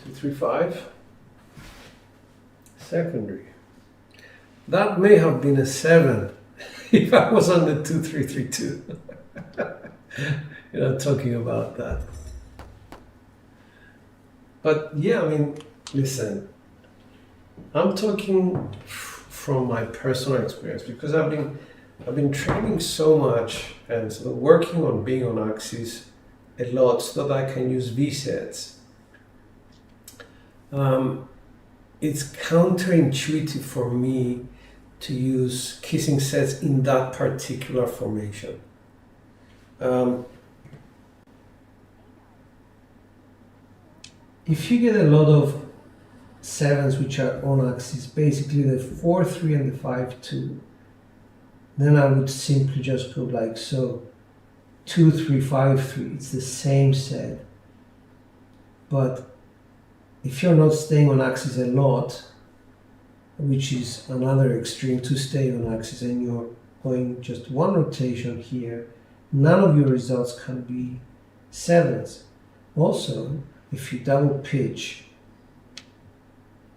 Two, 3 5. Secondary. That may have been a 7 if I was on the 2 3 3 2. Talking about that. But yeah, listen, I'm talking from my personal experience because I've been training so much and sort of working on being on axis a lot so that I can use V sets. It's counterintuitive for me to use kissing sets in that particular formation. If you get a lot of 7s which are on axis, basically the 4 3 and the 5 2, then I would simply just go like so. 2 3 5 3. It's the same set, but if you're not staying on axis a lot, which is another extreme to stay on axis, and you're going just one rotation here, none of your results can be 7s. Also, if you double pitch,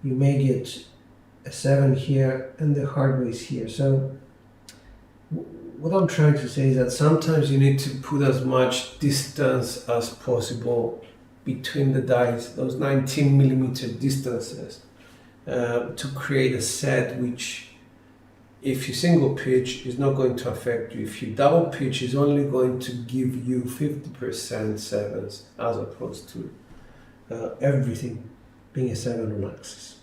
you may get a 7 here and the hard way is here. So what I'm trying to say is that sometimes you need to put as much distance as possible between the dice, those 19 millimeter distances, to create a set which, if you single pitch, is not going to affect you. If you double pitch, is only going to give you 50% 7s as opposed to everything being a 7 on axis.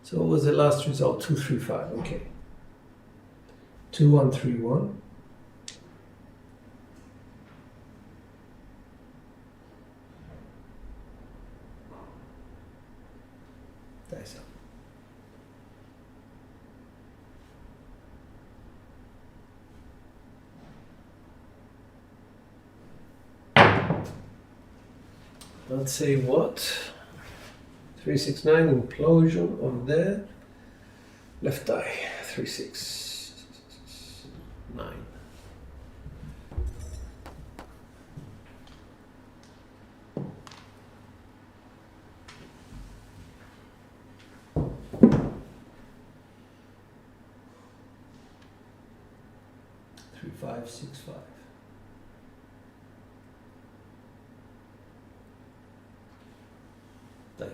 So what was the last result? 2 3 5. Okay. 2 1 3 1. Dice up. Let's say what? 369 implosion of the left eye. 3 6 9. Three 5 6 5. Dice up.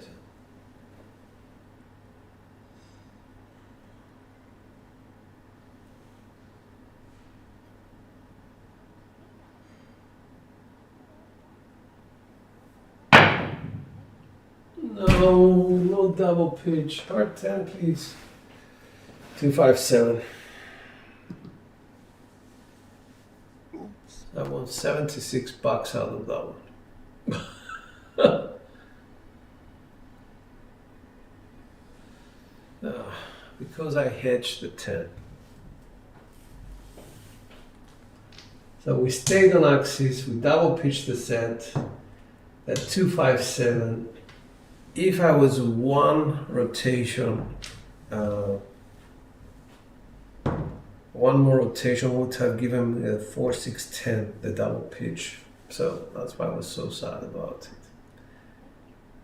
No double pitch. Hard 10, please. 2 5 7. I want $76 out of that one. Because I hedged the 10. So we stayed on axis, we double pitched the set at 2 5 7. If I was one rotation, one more rotation would have given me a 4 6 10, the double pitch. So that's why I was so sad about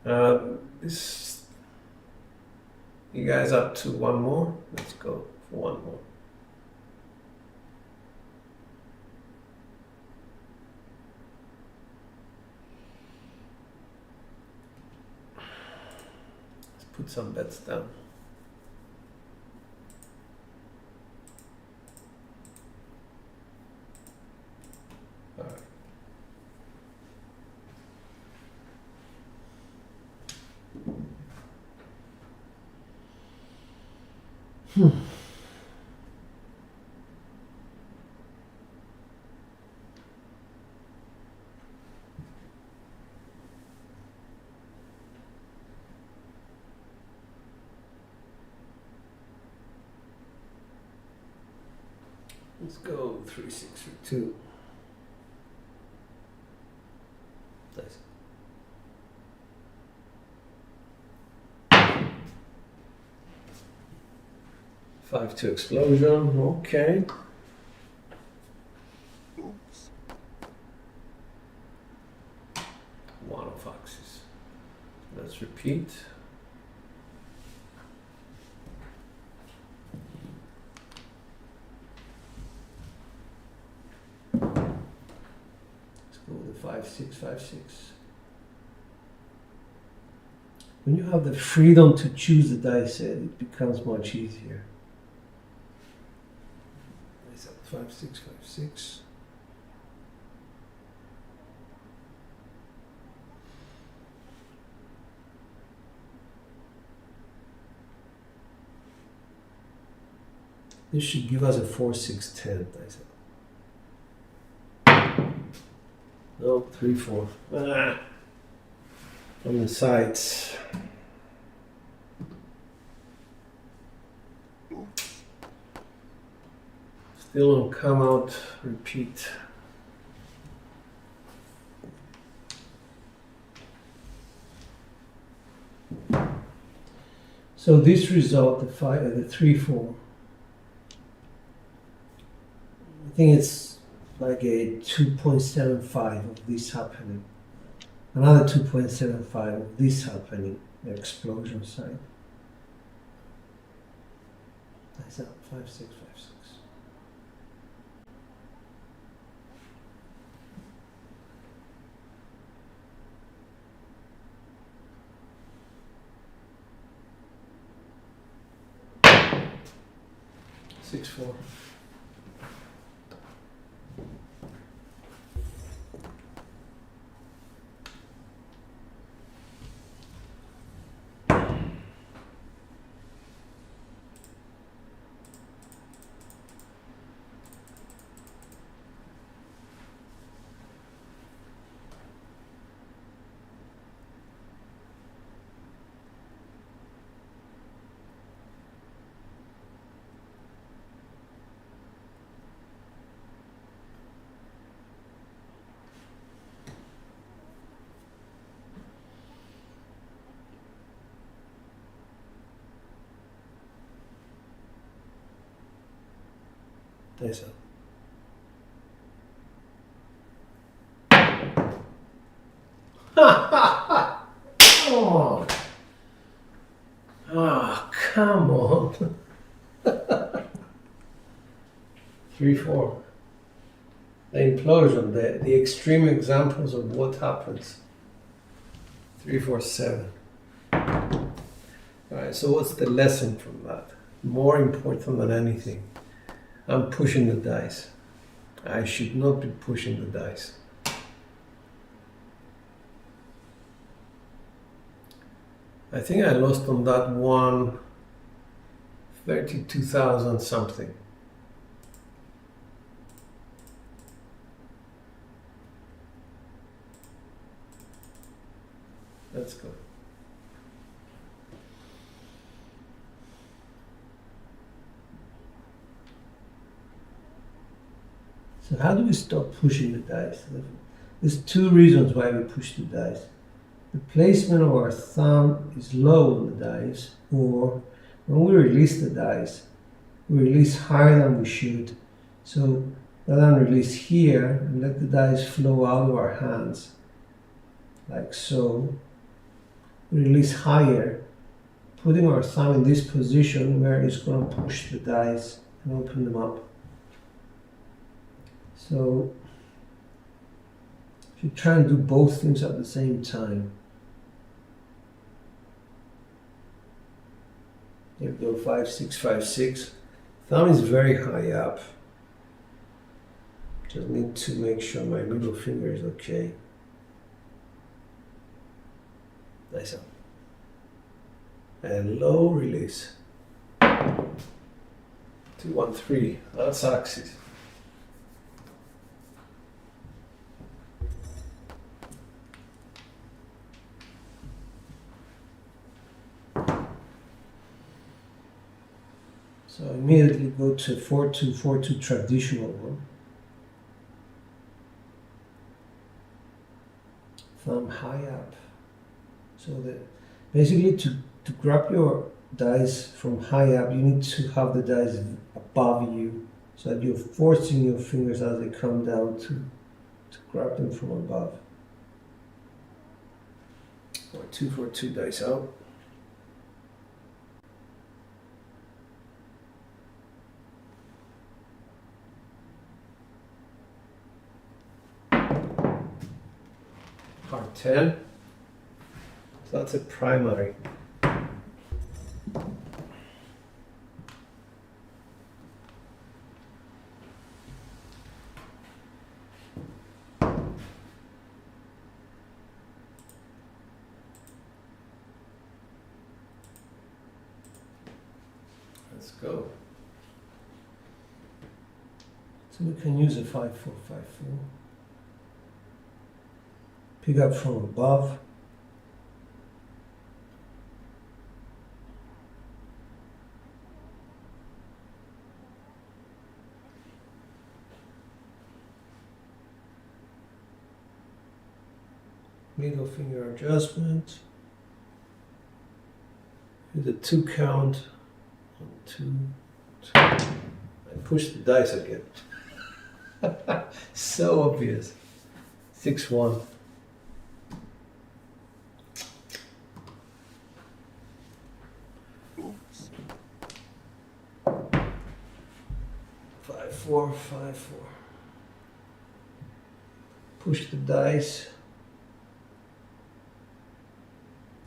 it. You guys up to one more? Let's go for one more. Let's put some bets down. All right. Let's go 3, 6, 3, 2. Nice. Five two explosion. Okay. One of axis. Let's repeat. Let's go with the 5, 6, 5, 6. When you have the freedom to choose the dice set, it becomes much easier. 5, 6, 5, 6. This should give us a 4, 6, 10. No, 3, 4. Ah. On the sides. Still don't come out, repeat. So this result, the 3, 4. I think it's like a 2.75 of this happening. Another 2.75 of this happening, the explosion side. That's up, 5, 6, 5, 6. Six, four. That's up. Oh. Oh, come on. 3, 4. The implosion, the extreme examples of what happens. 3, 4, 7. Alright, so what's the lesson from that? More important than anything, I'm pushing the dice. I should not be pushing the dice. I think I lost on that one 32,000 something. Let's go. So how do we stop pushing the dice? There's two reasons why we push the dice. The placement of our thumb is low on the dice, or when we release the dice, we release higher than we should. So rather than release here and let the dice flow out of our hands, like so, we release higher, putting our thumb in this position where it's going to push the dice and open them up. So if you try and do both things at the same time, here we go, 5, 6, 5, 6. Thumb is very high up. Just need to make sure my middle finger is okay. Nice up. And low release. 213, that's axis. So immediately go to 4242 traditional one. Thumb high up. So that basically to grab your dice from high up, you need to have the dice above you, so that you're forcing your fingers as they come down to grab them from above. 242 dice out. Hard 10. So that's a primary. Let's go. So we can use a 5454. Pick up from above. Middle finger adjustment. Do the 2 count. 1, 2, 2. And push the dice again. So obvious. 6-1. Oops. 5-4, 5-4. Push the dice.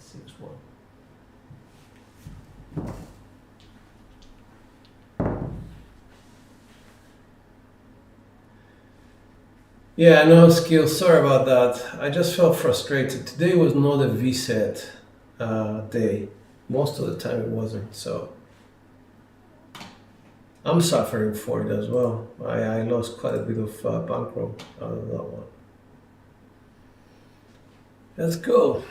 6-1. Yeah, no skill. Sorry about that. I just felt frustrated. Today was not a V-set day. Most of the time it wasn't. So I'm suffering for it as well. I lost quite a bit of bankroll out of that one. Let's go.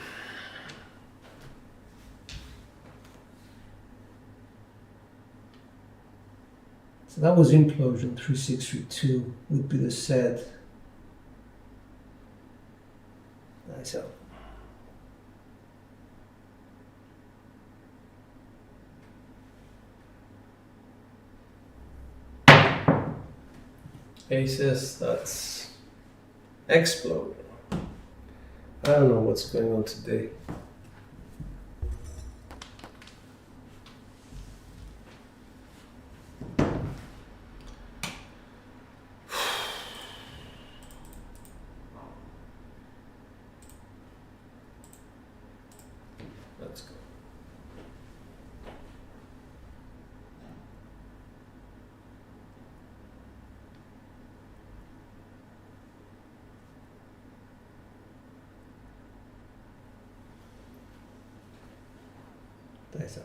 So that was implosion. 3632 would be the set. Nice out. Aces, that's explode. I don't know what's going on today. Let's go. Dice up.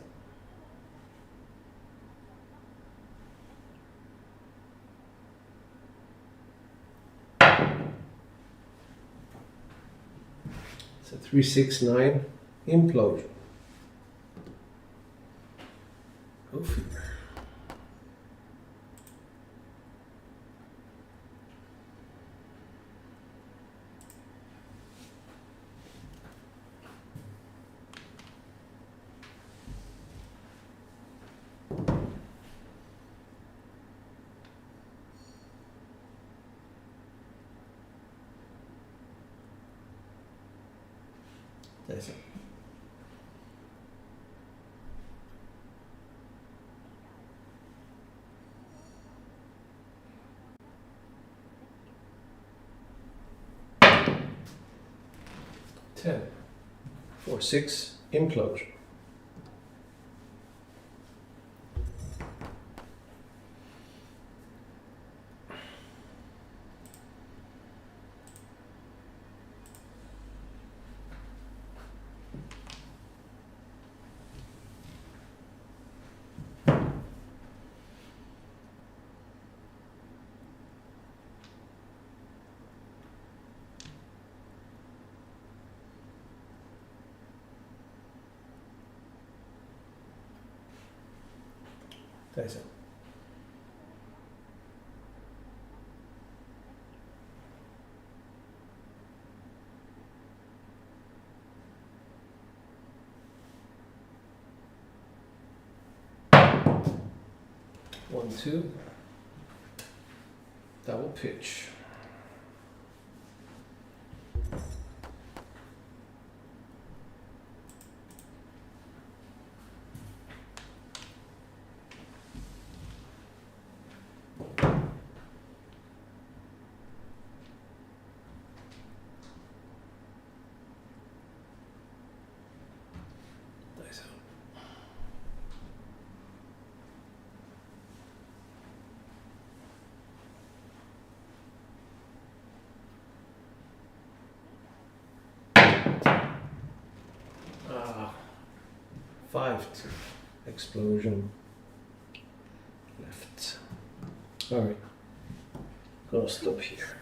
It's a 369 implosion. Go figure. Dice up. Ten. 4-6 implosion. Guys, One, two. Double pitch. Nice. 5-2 explosion left. All right, gonna stop here.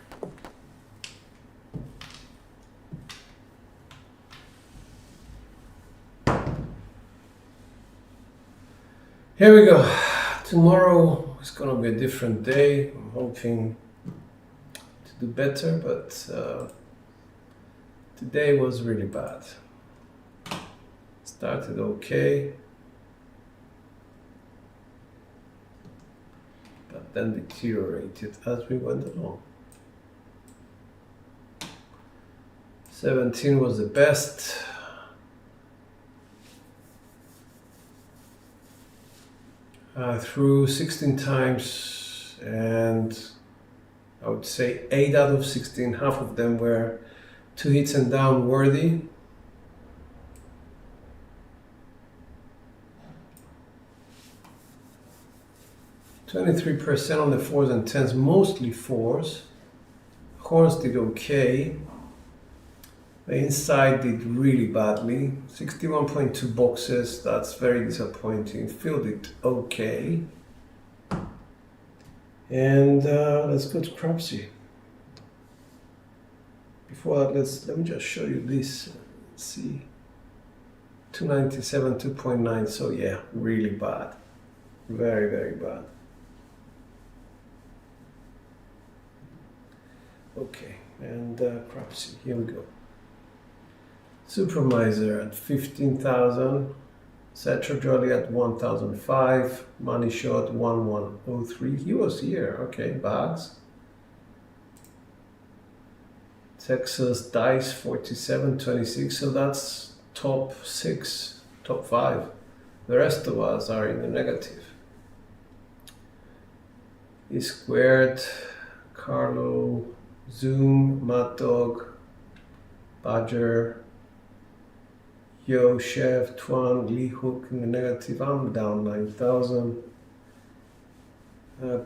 Here we go. Tomorrow is gonna be a different day. I'm hoping to do better, but today was really bad. Started okay, but then deteriorated as we went along. 17 was the best. Threw 16 times, and I would say 8 out of 16, half of them were 2 hits and down worthy. %23% on the 4s and 10s, mostly 4s. Horns did okay. The inside did really badly. 61.2 boxes, that's very disappointing. Filled it okay. And let's go to Crapsee. Before that, let me just show you this. Let's see. 297, 2.9, so yeah, really bad. Very, very bad. Okay, and Crapsee, here we go. Supermiser at 15,000, Cetra Jolly at 1,005, Money Shot 1103. He was here, okay, bags. Texas Dice 4726, so that's top 6, top 5. The rest of us are in the negative. E Squared, Carlo, Zoom, Mad Dog, Badger, Yo, Chef, Twan, Lee Hook in the negative. I'm down 9,000.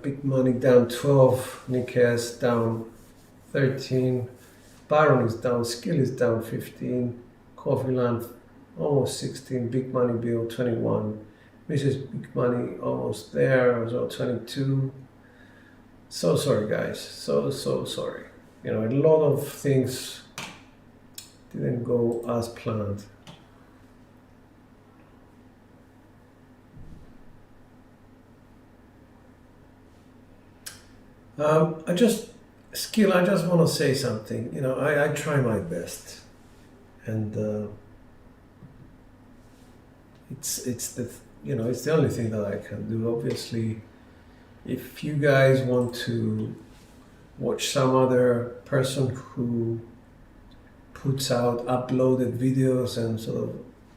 Big Money down 12. Nick S down 13. Baron is down. Skill is down 15. Coffee Land almost 16. Big Money Bill 21. Mrs. Big Money almost there as well, 22. So sorry, guys. So sorry. You know, a lot of things didn't go as planned. I just want to say something. You know, I try my best, and it's the it's the only thing that I can do. Obviously, if you guys want to watch some other person who puts out uploaded videos and sort of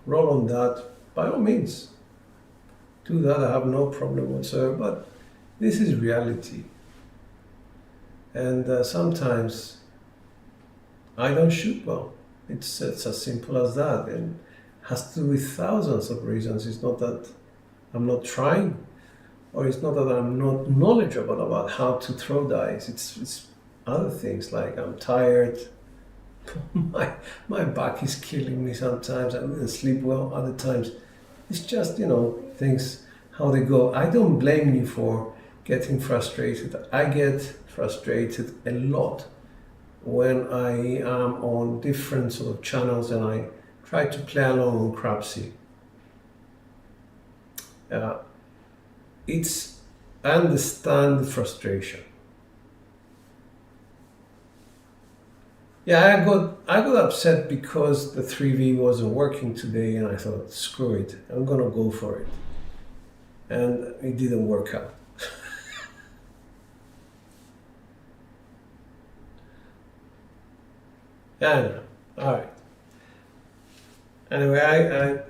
roll on that, by all means, do that. I have no problem whatsoever. But this is reality. And sometimes I don't shoot well. It's as simple as that, and has to do with thousands of reasons. It's not that I'm not trying, or it's not that I'm not knowledgeable about how to throw dice. It's other things, like I'm tired, my back is killing me sometimes, I didn't sleep well other times. It's just, things, how they go. I don't blame you for getting frustrated. I get frustrated a lot when I am on different sort of channels and I try to play along on Crapsee. I understand the frustration. Yeah, I got upset because the 3V wasn't working today, and I thought, screw it, I'm gonna go for it. And it didn't work out. Yeah, I know. All right. Anyway,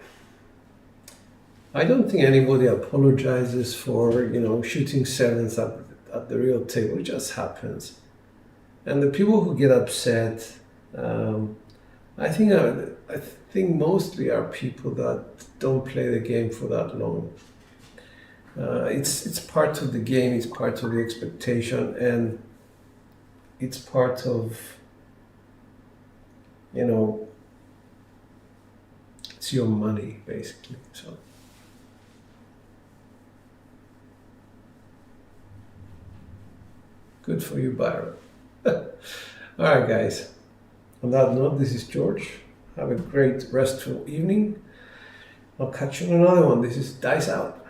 I don't think anybody apologizes for, you know, shooting sevens at the real table. It just happens. And the people who get upset, I think mostly are people that don't play the game for that long. It's part of the game. It's part of the expectation, and it's part of, you know, it's your money basically. So. Good for you, Byron. All right, guys. On that note, this is George. Have a great, restful evening. I'll catch you on another one. This is Dice Out.